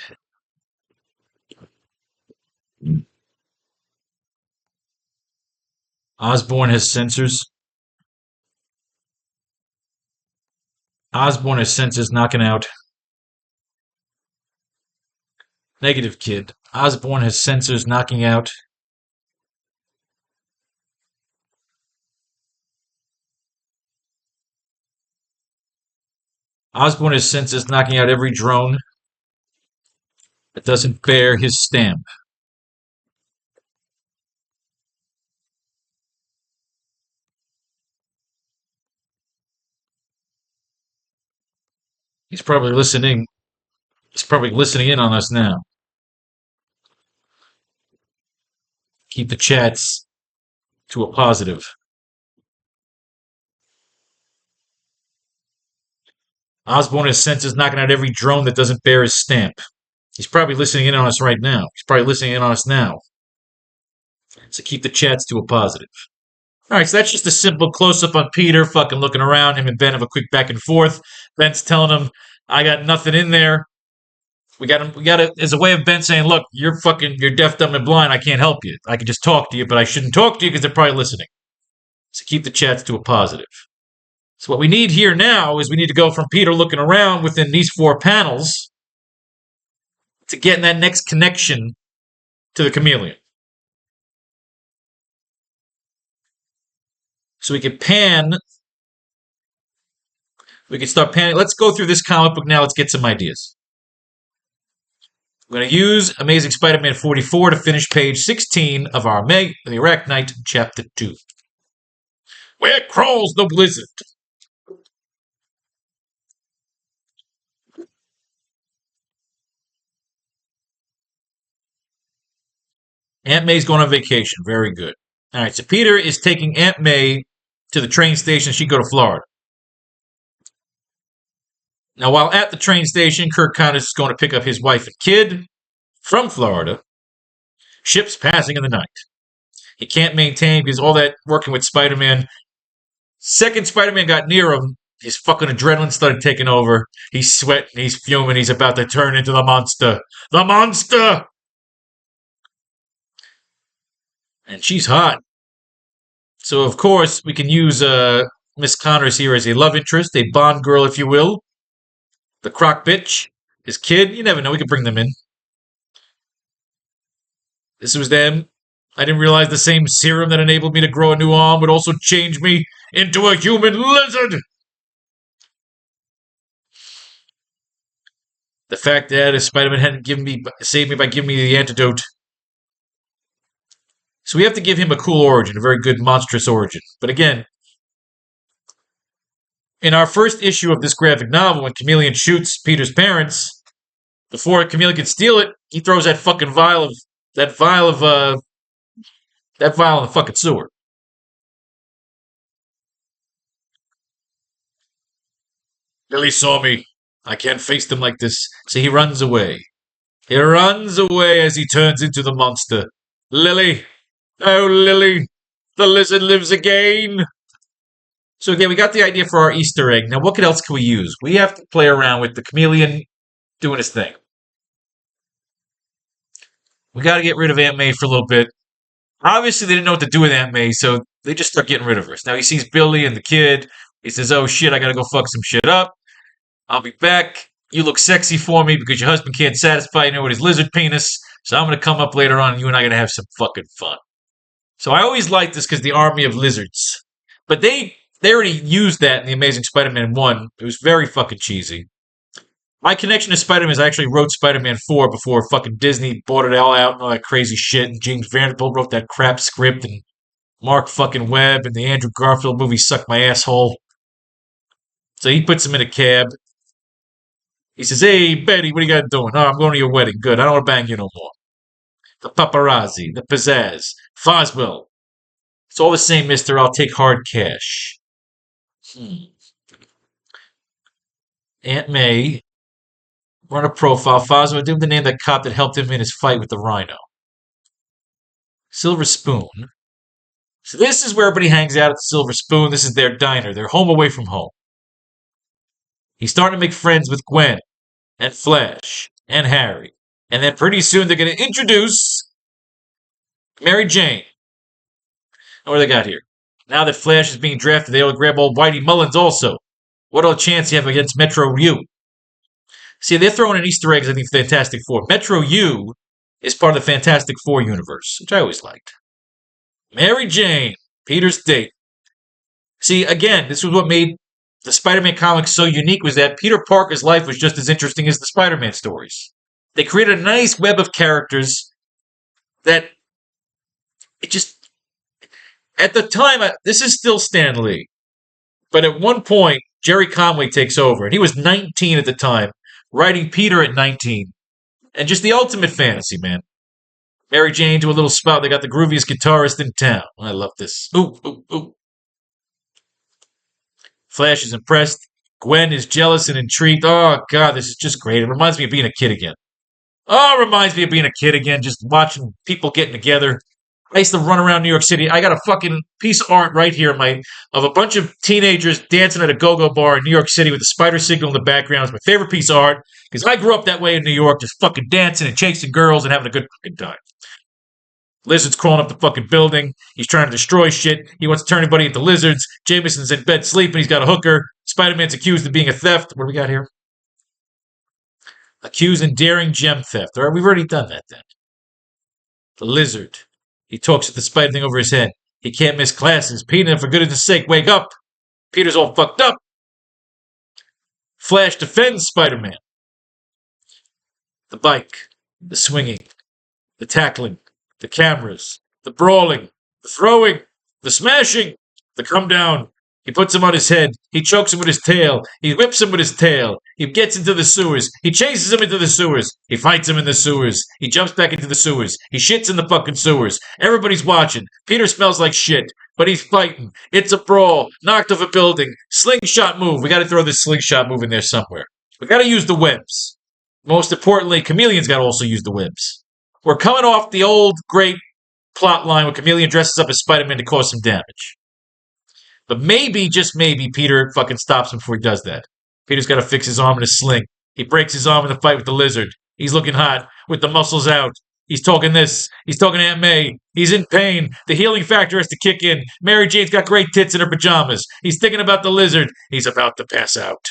Osborn has sensors. Osborn has sensors knocking out. Negative, kid. Osborn has sensors knocking out. Osborn has sensors knocking out every drone that doesn't bear his stamp. He's probably listening. He's probably listening in on us now. Keep the chats to a positive. Osborn has sensors knocking out every drone that doesn't bear his stamp. He's probably listening in on us right now. He's probably listening in on us now. So keep the chats to a positive. All right, so that's just a simple close up on Peter fucking looking around. Him and Ben have a quick back and forth. Ben's telling him, I got nothing in there. We got it as a way of Ben saying, look, you're deaf, dumb, and blind. I can't help you. I can just talk to you, but I shouldn't talk to you because they're probably listening. So keep the chats to a positive. So what we need here now is we need to go from Peter looking around within these 4 panels to getting that next connection to the chameleon. So we can start panning. Let's go through this comic book now. Let's get some ideas. We're going to use Amazing Spider-Man 44 to finish page 16 of our the AracKnight Chapter 2. Where crawls the blizzard? Aunt May's going on vacation. Very good. All right, so Peter is taking Aunt May to the train station. She'd go to Florida. Now, while at the train station, Kirk Connors is going to pick up his wife and kid from Florida. Ships passing in the night. He can't maintain because all that working with Spider-Man. Second Spider-Man got near him, his fucking adrenaline started taking over. He's sweating, he's fuming, he's about to turn into the monster. The monster! And she's hot. So, of course, we can use Miss Connors here as a love interest, a Bond girl, if you will. The croc bitch, his kid, you never know, we could bring them in. This was them. I didn't realize the same serum that enabled me to grow a new arm would also change me into a human lizard! The fact that if Spider-Man hadn't saved me by giving me the antidote. So we have to give him a cool origin, a very good monstrous origin. But again, in our first issue of this graphic novel, when Chameleon shoots Peter's parents, before Chameleon can steal it, he throws that fucking vial in the fucking sewer. Lily saw me. I can't face them like this. So he runs away. He runs away as he turns into the monster. Lily! Oh, Lily! The lizard lives again! So again, we got the idea for our Easter egg. Now, what else can we use? We have to play around with the chameleon doing his thing. We got to get rid of Aunt May for a little bit. Obviously, they didn't know what to do with Aunt May, so they just start getting rid of her. Now he sees Billy and the kid. He says, oh shit, I gotta go fuck some shit up. I'll be back. You look sexy for me because your husband can't satisfy you with his lizard penis. So I'm gonna come up later on and you and I are gonna have some fucking fun. So I always liked this because the army of lizards. But they already used that in The Amazing Spider-Man 1. It was very fucking cheesy. My connection to Spider-Man is I actually wrote Spider-Man 4 before fucking Disney bought it all out and all that crazy shit. And James Vanderbilt wrote that crap script and Mark fucking Webb and the Andrew Garfield movie sucked my asshole. So he puts him in a cab. He says, hey, Betty, what are you guys doing? Oh, I'm going to your wedding. Good. I don't want to bang you no more. The paparazzi, the pizzazz, Foswell. It's all the same, mister. I'll take hard cash. Aunt May. Run a profile. Foswell, give him the name of that cop that helped him in his fight with the rhino. Silver Spoon. So this is where everybody hangs out at the Silver Spoon. This is their diner. Their home away from home. He's starting to make friends with Gwen and Flash and Harry. And then pretty soon they're going to introduce Mary Jane. And what do they got here? Now that Flash is being drafted, they will grab old Whitey Mullins also. What a chance you have against Metro U. See, they're throwing in Easter eggs in the Fantastic Four. Metro U is part of the Fantastic Four universe, which I always liked. Mary Jane, Peter's date. See, again, this was what made the Spider-Man comics so unique, was that Peter Parker's life was just as interesting as the Spider-Man stories. They created a nice web of characters that it just... At the time, this is still Stan Lee. But at one point, Jerry Conway takes over, and he was 19 at the time, writing Peter at 19. And just the ultimate fantasy, man. Mary Jane to a little spout. They got the grooviest guitarist in town. I love this. Ooh, ooh, ooh. Flash is impressed. Gwen is jealous and intrigued. Oh, God, this is just great. It reminds me of being a kid again. Oh, it reminds me of being a kid again, just watching people getting together. I used to run around New York City. I got a fucking piece of art right here of a bunch of teenagers dancing at a go-go bar in New York City with the spider signal in the background. It's my favorite piece of art because I grew up that way in New York, just fucking dancing and chasing girls and having a good fucking time. Lizard's crawling up the fucking building. He's trying to destroy shit. He wants to turn everybody into lizards. Jameson's in bed sleeping. He's got a hooker. Spider-Man's accused of being a theft. What do we got here? Accused and daring gem theft. All right, we've already done that then. The Lizard. He talks at the spider thing over his head. He can't miss classes. Peter, for goodness sake, wake up. Peter's all fucked up. Flash defends Spider-Man. The bike. The swinging. The tackling. The cameras, the brawling, the throwing, the smashing, the come down. He puts him on his head. He chokes him with his tail. He whips him with his tail. He gets into the sewers. He chases him into the sewers. He fights him in the sewers. He jumps back into the sewers. He shits in the fucking sewers. Everybody's watching. Peter smells like shit, but he's fighting. It's a brawl. Knocked off a building. Slingshot move. We got to throw this slingshot move in there somewhere. We got to use the webs. Most importantly, Chameleon's got to also use the webs. We're coming off the old great plot line where Chameleon dresses up as Spider-Man to cause some damage. But maybe, just maybe, Peter fucking stops him before he does that. Peter's got to fix his arm in a sling. He breaks his arm in the fight with the Lizard. He's looking hot, with the muscles out. He's talking this. He's talking to Aunt May. He's in pain. The healing factor has to kick in. Mary Jane's got great tits in her pajamas. He's thinking about the Lizard. He's about to pass out.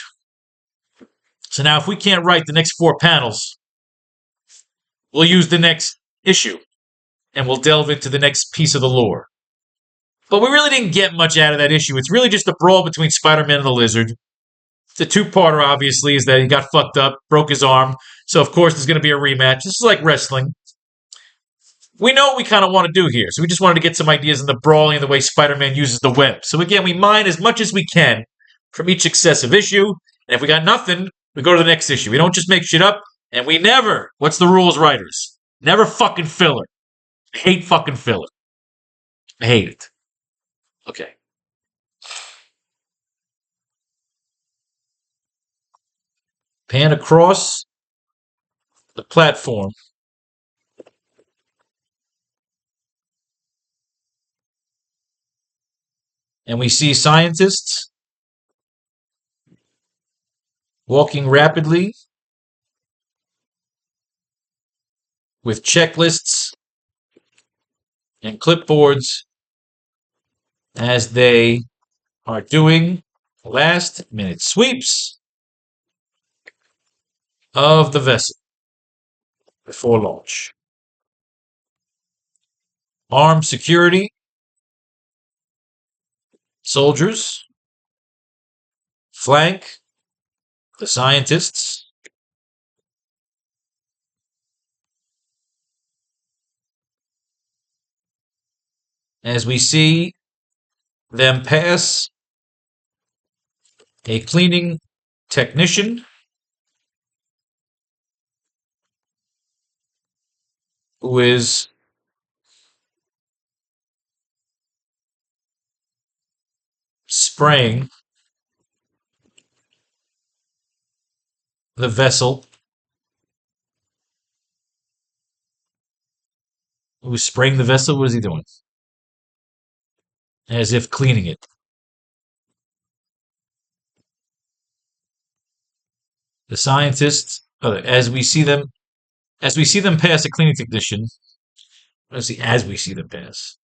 So now if we can't write the next 4 panels, we'll use the next issue, and we'll delve into the next piece of the lore. But we really didn't get much out of that issue. It's really just a brawl between Spider-Man and the Lizard. It's a two-parter, obviously, is that he got fucked up, broke his arm. So, of course, there's going to be a rematch. This is like wrestling. We know what we kind of want to do here. So we just wanted to get some ideas in the brawling and the way Spider-Man uses the web. So again, we mine as much as we can from each successive issue. And if we got nothing, we go to the next issue. We don't just make shit up. And we never, what's the rules, writers? Never fucking filler. I hate fucking filler. I hate it. Okay. Pan across the platform. And we see scientists walking rapidly with checklists and clipboards as they are doing last minute sweeps of the vessel before launch. Armed security, soldiers, flank the scientists. As we see them pass a cleaning technician who is spraying the vessel, who's spraying the vessel. What is he doing? As if cleaning it. The scientists, as we see them pass a cleaning technician. Let's see, as we see them pass,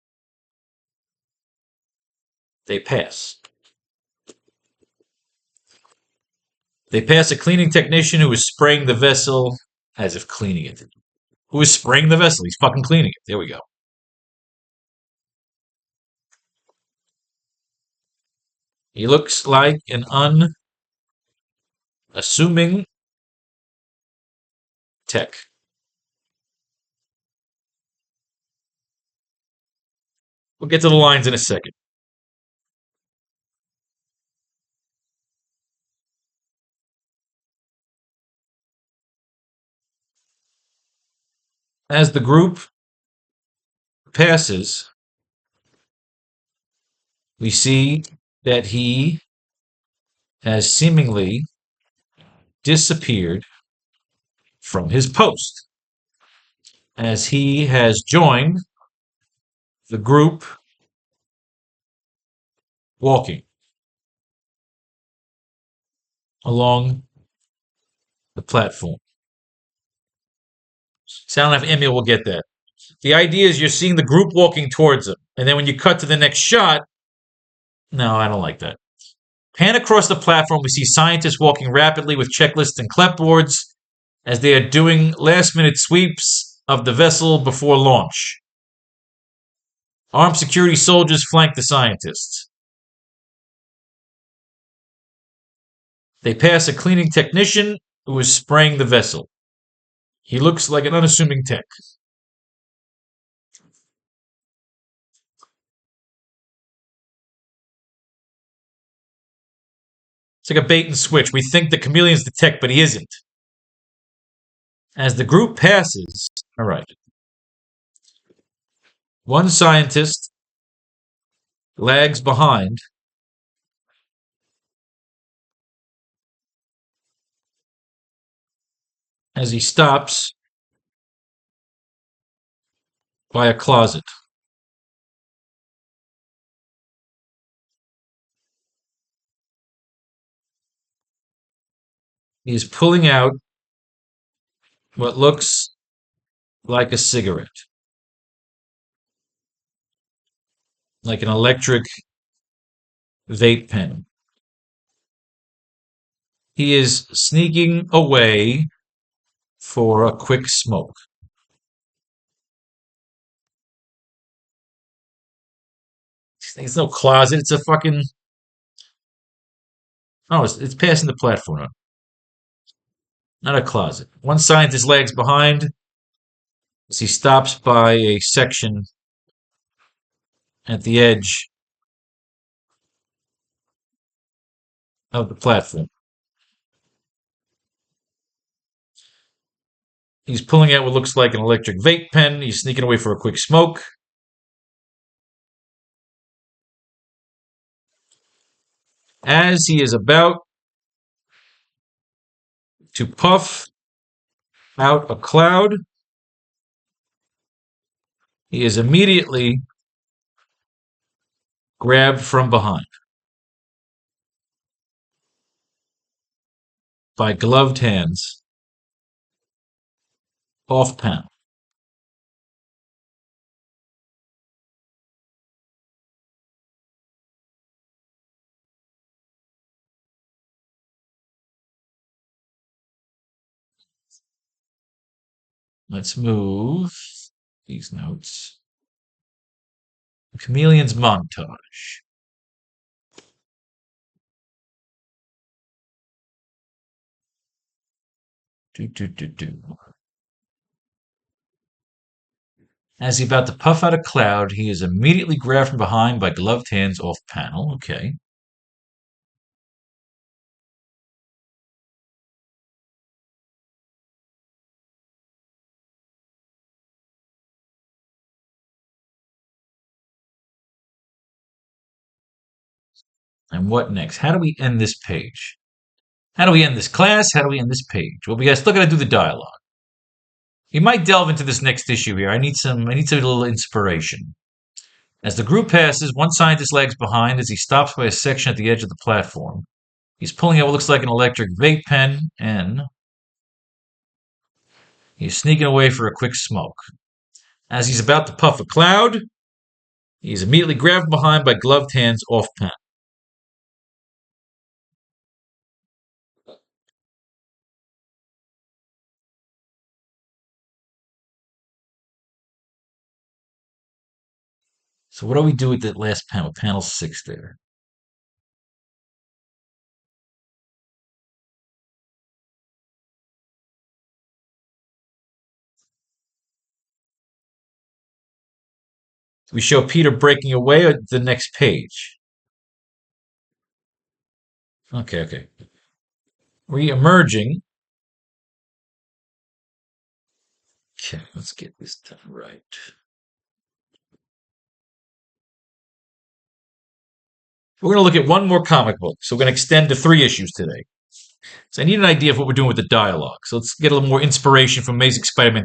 they pass. They pass a cleaning technician who is spraying the vessel as if cleaning it. Who is spraying the vessel? He's fucking cleaning it. There we go. He looks like an unassuming tech. We'll get to the lines in a second. As the group passes, we see that he has seemingly disappeared from his post, as he has joined the group walking along the platform. So I don't know if Emil will get that. The idea is you're seeing the group walking towards him, and then when you cut to the next shot, no, I don't like that. Pan across the platform, we see scientists walking rapidly with checklists and clipboards as they are doing last-minute sweeps of the vessel before launch. Armed security soldiers flank the scientists. They pass a cleaning technician who is spraying the vessel. He looks like an unassuming tech. It's like a bait and switch. We think the chameleon's the tech, but he isn't. As the group passes, all right, one scientist lags behind as he stops by a closet. He is pulling out what looks like a cigarette, like an electric vape pen. He is sneaking away for a quick smoke. It's no closet, it's a fucking Oh, it's passing the platform. Not a closet. One scientist lags behind as he stops by a section at the edge of the platform. He's pulling out what looks like an electric vape pen. He's sneaking away for a quick smoke. As he is about to puff out a cloud, he is immediately grabbed from behind by gloved hands off panel. Let's move these notes. Chameleon's montage. Do, do, do, do. As he's about to puff out a cloud, he is immediately grabbed from behind by gloved hands off panel. Okay. And what next? How do we end this page? How do we end this class? How do we end this page? Well, we still got to do the dialogue. We might delve into this next issue here. I need a little inspiration. As the group passes, one scientist lags behind as he stops by a section at the edge of the platform. He's pulling out what looks like an electric vape pen, and he's sneaking away for a quick smoke. As he's about to puff a cloud, he's immediately grabbed behind by gloved hands off panel. So what do we do with that last panel, panel 6 there? We show Peter breaking away at the next page. Okay. Re-emerging. Okay, let's get this done right. We're going to look at one more comic book, so we're going to extend to 3 issues today. So I need an idea of what we're doing with the dialogue. So let's get a little more inspiration from Amazing Spider-Man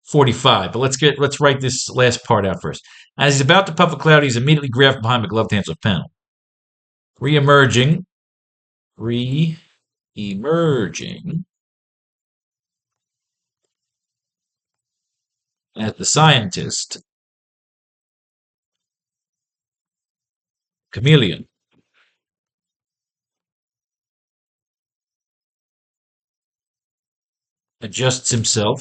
45. But let's write this last part out first. As he's about to puff a cloud, he's immediately grabbed behind the gloved hands of panel. Re-emerging as the scientist, Chameleon, adjusts himself,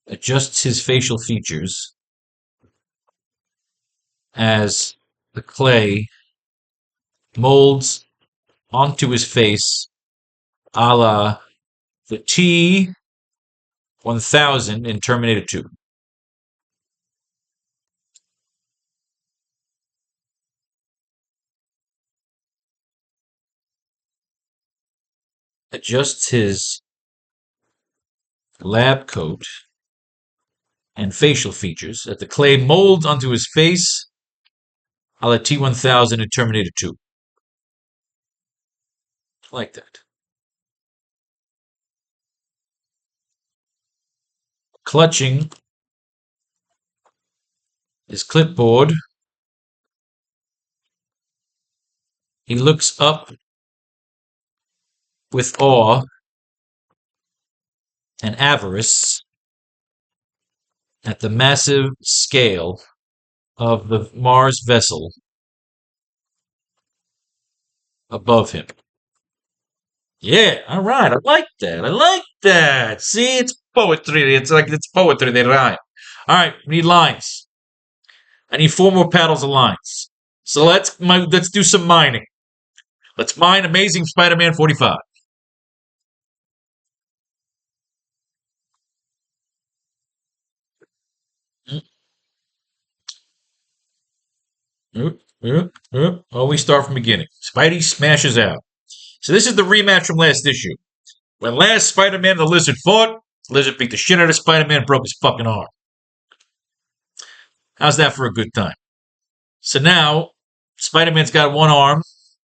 adjusts his facial features as the clay molds onto his face a la the T-1000 in Terminator 2. Adjusts his lab coat and facial features that the clay molds onto his face a la T-1000 in Terminator 2. I like that. Clutching his clipboard, he looks up with awe and avarice at the massive scale of the Mars vessel above him. Yeah, all right. I like that. I like that. See, it's poetry. It's poetry. They rhyme. All right, we need lines. I need 4 more paddles of lines. So let's do some mining. Let's mine Amazing Spider-Man 45. We start from beginning. Spidey smashes out. So this is the rematch from last issue. When last Spider-Man and the Lizard fought, Lizard beat the shit out of Spider-Man, broke his fucking arm. How's that for a good time? So now, Spider-Man's got one arm.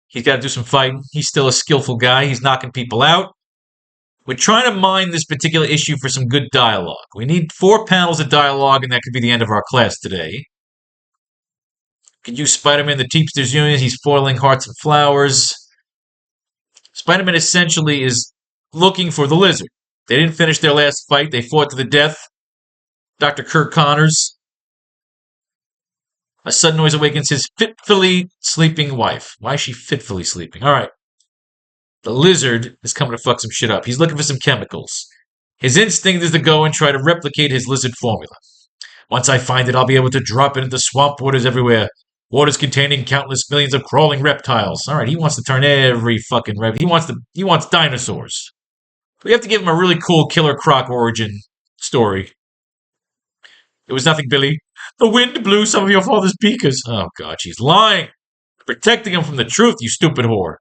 He's got to do some fighting. He's still a skillful guy. He's knocking people out. We're trying to mine this particular issue for some good dialogue. We need 4 panels of dialogue, and that could be the end of our class today. Could use Spider-Man, the Teamsters Union. He's foiling Hearts and Flowers. Spider-Man essentially is looking for the Lizard. They didn't finish their last fight. They fought to the death. Dr. Kirk Connors. A sudden noise awakens his fitfully sleeping wife. Why is she fitfully sleeping? All right. The Lizard is coming to fuck some shit up. He's looking for some chemicals. His instinct is to go and try to replicate his lizard formula. Once I find it, I'll be able to drop it into swamp waters everywhere. Waters containing countless millions of crawling reptiles. All right, he wants to turn every fucking he wants dinosaurs. We have to give him a really cool Killer Croc origin story. It was nothing, Billy. The wind blew some of your father's beakers. Oh, God, she's lying. Protecting him from the truth, you stupid whore.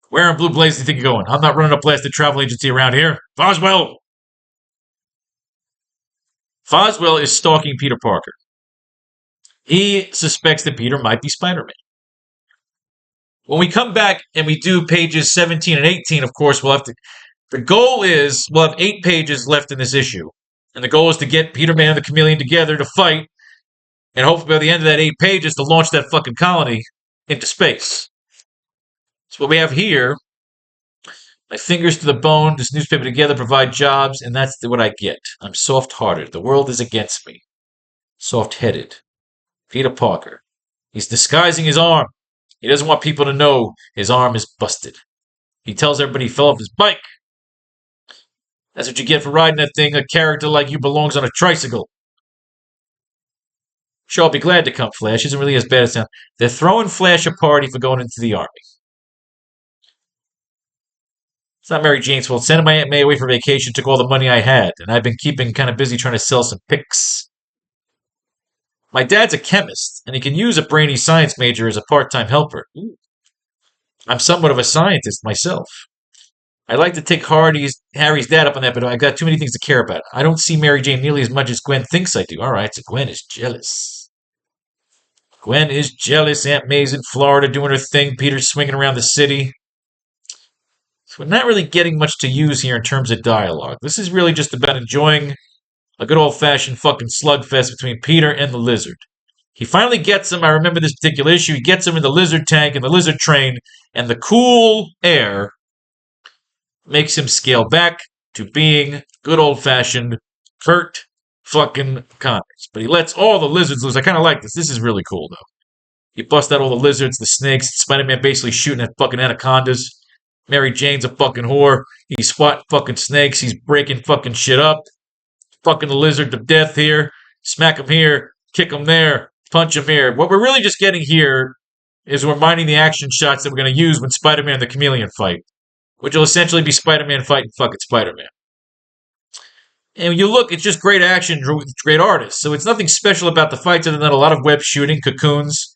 Where in Blue Blaze do you think you're going? I'm not running a blasted travel agency around here. Foswell! Foswell is stalking Peter Parker. He suspects that Peter might be Spider-Man. When we come back and we do pages 17 and 18, of course, we'll have 8 pages left in this issue. And the goal is to get Peter Man and the Chameleon together to fight, and hopefully by the end of that 8 pages to launch that fucking colony into space. So what we have here, my fingers to the bone, this newspaper together provide jobs, and that's what I get. I'm soft-hearted. The world is against me. Soft-headed. Peter Parker. He's disguising his arm. He doesn't want people to know his arm is busted. He tells everybody he fell off his bike. That's what you get for riding that thing. A character like you belongs on a tricycle. Sure, I'll be glad to come, Flash. Isn't really as bad as that. They're throwing Flash a party for going into the army. It's not Mary Jane's fault. Sending my Aunt May away for vacation took all the money I had, and I've been keeping kind of busy trying to sell some pics. My dad's a chemist, and he can use a brainy science major as a part-time helper. Ooh. I'm somewhat of a scientist myself. I'd like to take Harry's dad up on that, but I've got too many things to care about. I don't see Mary Jane nearly as much as Gwen thinks I do. All right, so Gwen is jealous. Gwen is jealous. Aunt May's in Florida doing her thing. Peter's swinging around the city. So we're not really getting much to use here in terms of dialogue. This is really just about enjoying a good old-fashioned fucking slugfest between Peter and the Lizard. He finally gets him, I remember this particular issue, he gets him in the Lizard tank and the Lizard train, and the cool air makes him scale back to being good old-fashioned Kurt fucking Connors. But he lets all the lizards loose. I kind of like this. This is really cool, though. You bust out all the lizards, the snakes, Spider-Man basically shooting at fucking anacondas. Mary Jane's a fucking whore. He's swatting fucking snakes. He's breaking fucking shit up. Fucking the lizard to death here. Smack him here. Kick him there. Punch him here. What we're really just getting here is we're mining the action shots that we're going to use when Spider-Man and the Chameleon fight, which will essentially be Spider-Man fighting fucking Spider-Man. And when you look, it's just great action, great artists. So it's nothing special about the fights other than a lot of web shooting, cocoons.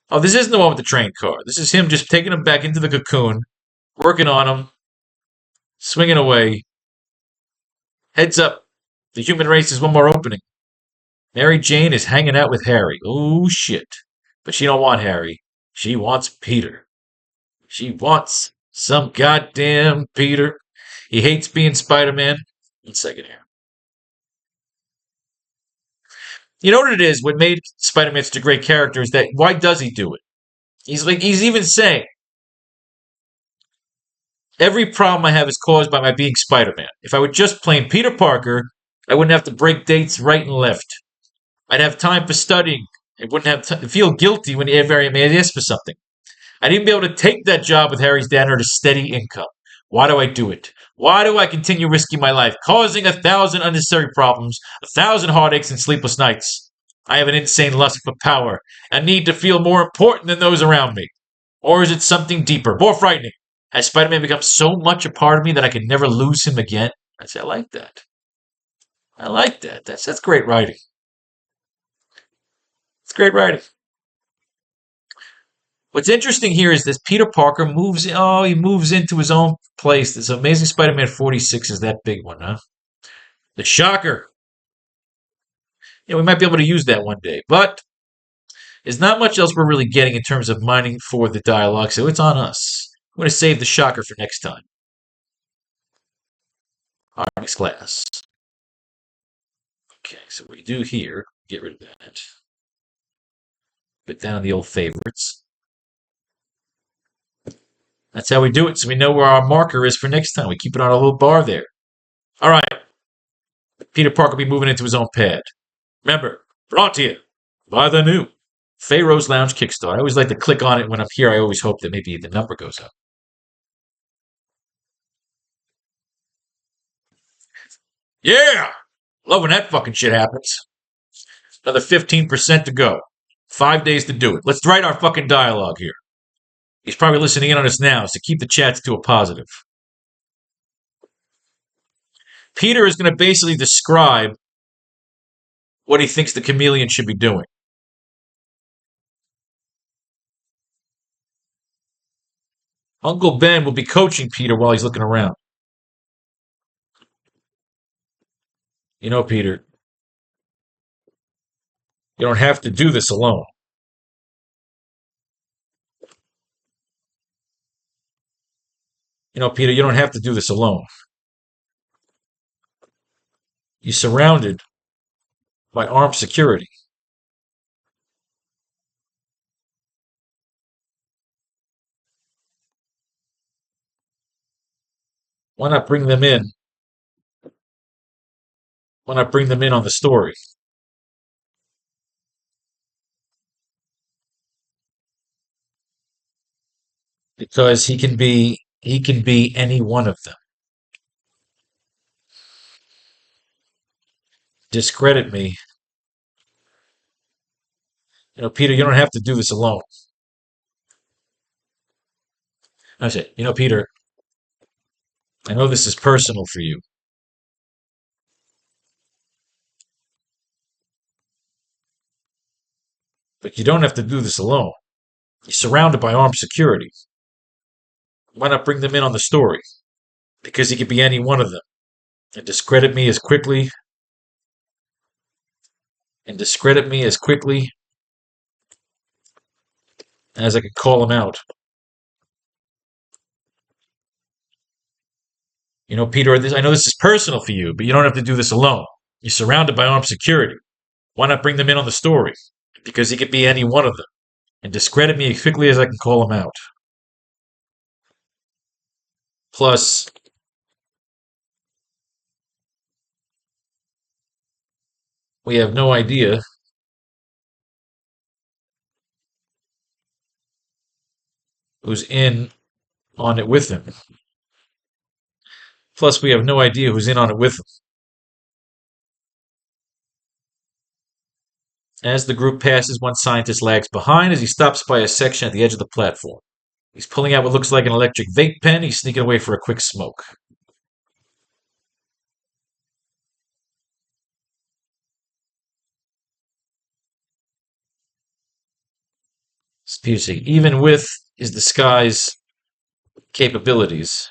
Oh, this isn't the one with the train car. This is him just taking him back into the cocoon, working on him, swinging away. Heads up. The human race has one more opening. Mary Jane is hanging out with Harry. Oh, shit. But she don't want Harry. She wants Peter. She wants some goddamn Peter. He hates being Spider-Man. 1 second here. You know what it is? What made Spider-Man such a great character is that why does he do it? He's even saying, every problem I have is caused by my being Spider-Man. If I were just plain Peter Parker, I wouldn't have to break dates right and left. I'd have time for studying. I wouldn't have to feel guilty when Harry may ask for something. I'd even be able to take that job with Harry's dad and earn a steady income. Why do I do it? Why do I continue risking my life, causing 1,000 unnecessary problems, 1,000 heartaches and sleepless nights? I have an insane lust for power, a need to feel more important than those around me. Or is it something deeper, more frightening? Has Spider-Man become so much a part of me that I can never lose him again? I say, I like that. I like that. That's great writing. It's great writing. What's interesting here is this Peter Parker moves. Oh, he moves into his own place. This Amazing Spider-Man 46 is that big one, huh? The Shocker. Yeah, we might be able to use that one day, but there's not much else we're really getting in terms of mining for the dialogue, so it's on us. I'm going to save the Shocker for next time. All right, next class. Okay, so what we do here, get rid of that. Put down the old favorites. That's how we do it, so we know where our marker is for next time. We keep it on a little bar there. All right. Peter Parker will be moving into his own pad. Remember, brought to you by the new Faro's Lounge Kickstarter. I always like to click on it when I'm here. I always hope that maybe the number goes up. Yeah! Love when that fucking shit happens. Another 15% to go. 5 days to do it. Let's write our fucking dialogue here. He's probably listening in on us now, so keep the chats to a positive. Peter is going to basically describe what he thinks the chameleon should be doing. Uncle Ben will be coaching Peter while he's looking around. You know, Peter, you don't have to do this alone. You know, Peter, you don't have to do this alone. You're surrounded by armed security. Why not bring them in? Why not bring them in on the story? Because he can be any one of them. Discredit me. You know, Peter, you don't have to do this alone. I said, you know, Peter, I know this is personal for you, but you don't have to do this alone. You're surrounded by armed security. Why not bring them in on the story? Because he could be any one of them. And discredit me as quickly as I could call him out. You know, Peter, I know this is personal for you, but you don't have to do this alone. You're surrounded by armed security. Why not bring them in on the story? Because he could be any one of them. And discredit me as quickly as I can call him out. Plus, we have no idea who's in on it with him. Plus, we have no idea who's in on it with him. As the group passes, one scientist lags behind as he stops by a section at the edge of the platform. He's pulling out what looks like an electric vape pen. He's sneaking away for a quick smoke. Even with his disguise capabilities,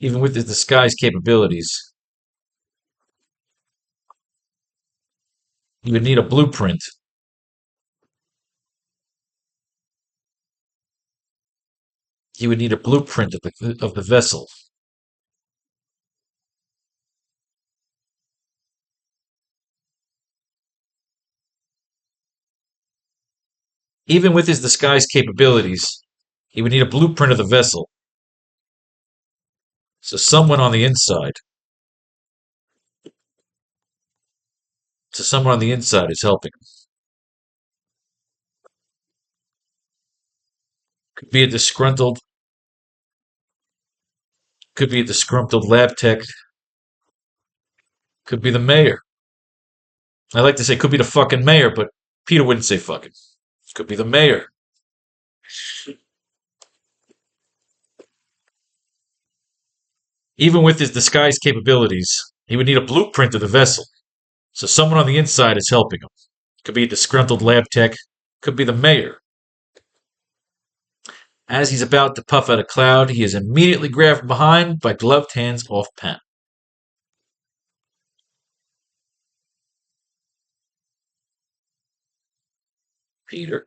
even with his disguise capabilities, he would need a blueprint. He would need a blueprint of the vessel. Even with his disguise capabilities, he would need a blueprint of the vessel. So someone on the inside. So someone on the inside is helping. Could be a disgruntled. Could be a disgruntled lab tech. Could be the mayor. I like to say could be the fucking mayor, but Peter wouldn't say fucking. Could be the mayor. Even with his disguise capabilities, he would need a blueprint of the vessel. So someone on the inside is helping him. Could be a disgruntled lab tech. Could be the mayor. As he's about to puff out a cloud, he is immediately grabbed from behind by gloved hands off pen. Peter.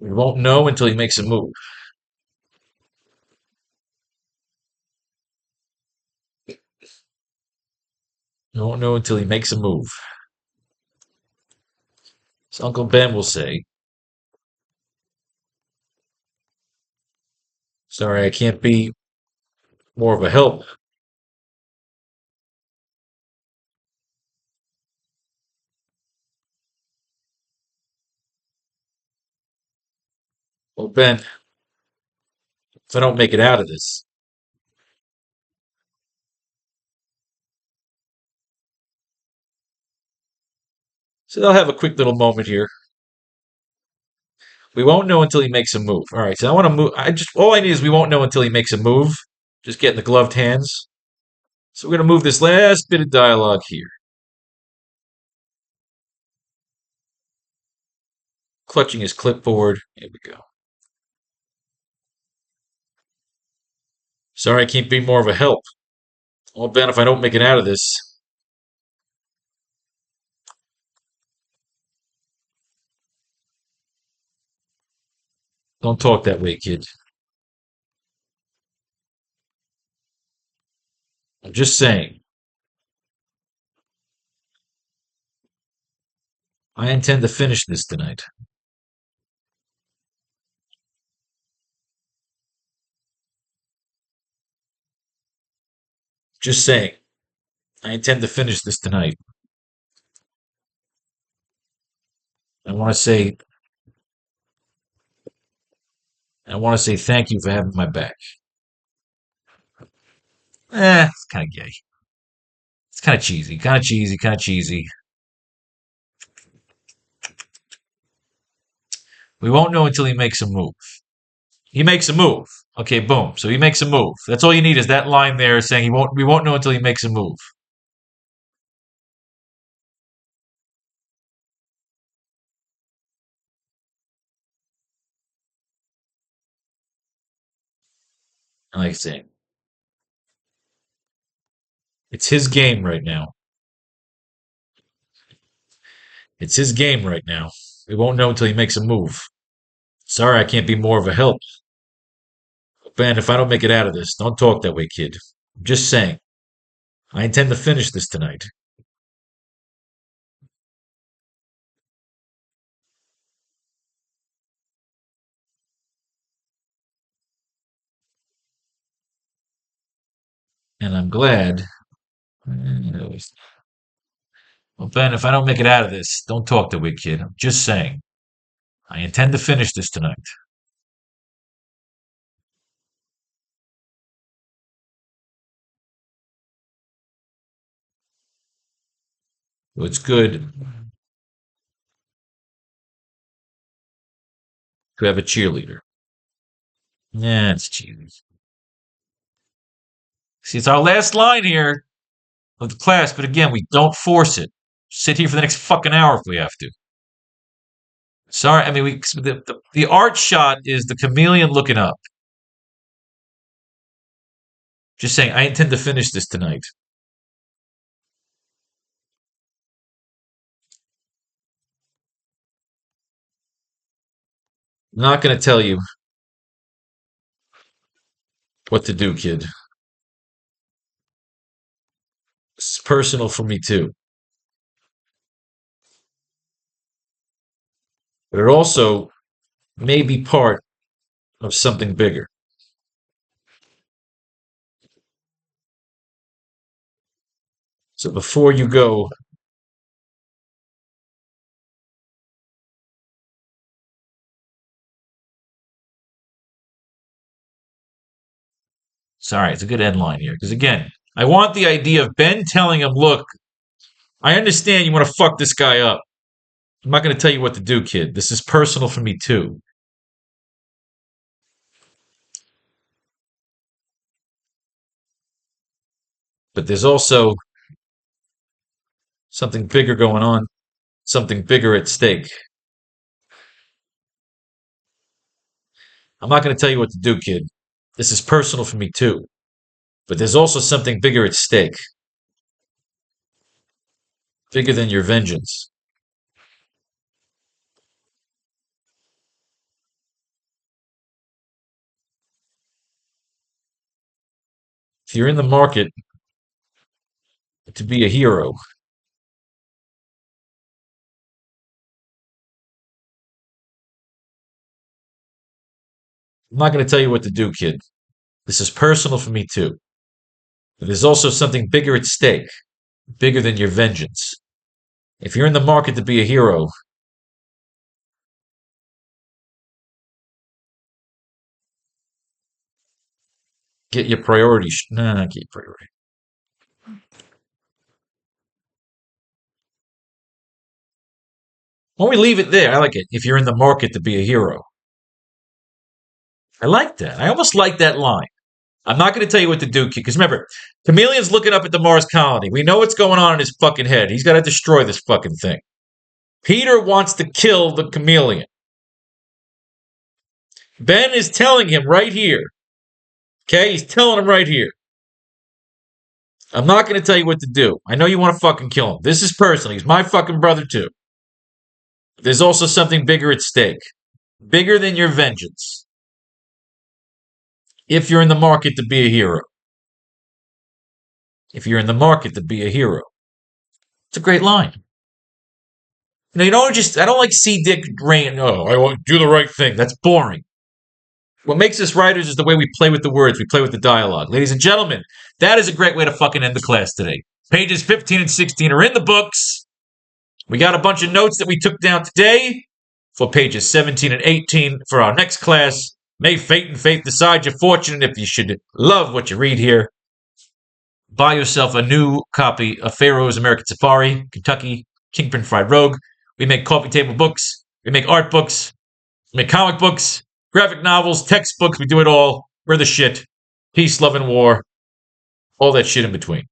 We won't know until he makes a move. We won't know until he makes a move. So Uncle Ben will say, sorry, I can't be more of a help. Well, Ben, if I don't make it out of this. So they'll have a quick little moment here. We won't know until he makes a move. All right, so I want to move. All I need is we won't know until he makes a move. Just getting the gloved hands. So we're going to move this last bit of dialogue here. Clutching his clipboard. Here we go. Sorry I can't be more of a help. Well, Ben, if I don't make it out of this. Don't talk that way, kid. I'm just saying. I intend to finish this tonight. Just saying. I intend to finish this tonight. I want to say I want to say thank you for having my back. It's kind of gay. It's kind of cheesy. Kind of cheesy. Kind of cheesy. We won't know until he makes a move. He makes a move. Okay, boom. So he makes a move. That's all you need is that line there saying he won't. We won't know until he makes a move. And like I say, it's his game right now. It's his game right now. We won't know until he makes a move. Sorry, I can't be more of a help. Ben, if I don't make it out of this, don't talk that way, kid. I'm just saying. I intend to finish this tonight. And I'm glad. Well, Ben, if I don't make it out of this, don't talk that way, kid. I'm just saying. I intend to finish this tonight. So it's good to have a cheerleader. Yeah, it's cheesy. See, it's our last line here of the class, but again, we don't force it. Sit here for the next fucking hour if we have to. Sorry, I mean, the art shot is the chameleon looking up. Just saying, I intend to finish this tonight. I'm not going to tell you what to do, kid. It's personal for me too. But it also may be part of something bigger. So before you go, Sorry, it's a good end line here. Because again, I want the idea of Ben telling him, look, I understand you want to fuck this guy up. I'm not going to tell you what to do, kid. This is personal for me, too. But there's also something bigger going on, something bigger at stake. I'm not going to tell you what to do, kid. This is personal for me, too. But there's also something bigger at stake. Bigger than your vengeance. If you're in the market to be a hero, I'm not going to tell you what to do, kid. This is personal for me, too. But there's also something bigger at stake. Bigger than your vengeance. If you're in the market to be a hero, get your priorities. Nah, not get your priority. When we leave it there, I like it. If you're in the market to be a hero. I like that. I almost like that line. I'm not going to tell you what to do, kid. Because remember, Chameleon's looking up at the Mars colony. We know what's going on in his fucking head. He's got to destroy this fucking thing. Peter wants to kill the Chameleon. Ben is telling him right here. Okay? He's telling him right here. I'm not going to tell you what to do. I know you want to fucking kill him. This is personal. He's my fucking brother, too. There's also something bigger at stake. Bigger than your vengeance. If you're in the market to be a hero. If you're in the market to be a hero. It's a great line. You don't I don't like see Dick Rain. Oh, I want to do the right thing. That's boring. What makes us writers is the way we play with the words, we play with the dialogue. Ladies and gentlemen, that is a great way to fucking end the class today. Pages 15 and 16 are in the books. We got a bunch of notes that we took down today for pages 17 and 18 for our next class. May fate and faith decide your fortune, and if you should love what you read here, buy yourself a new copy of Faro's American Safari, Kentucky, Kingpin Fried Rogue. We make coffee table books. We make art books. We make comic books, graphic novels, textbooks. We do it all. We're the shit. Peace, love, and war. All that shit in between.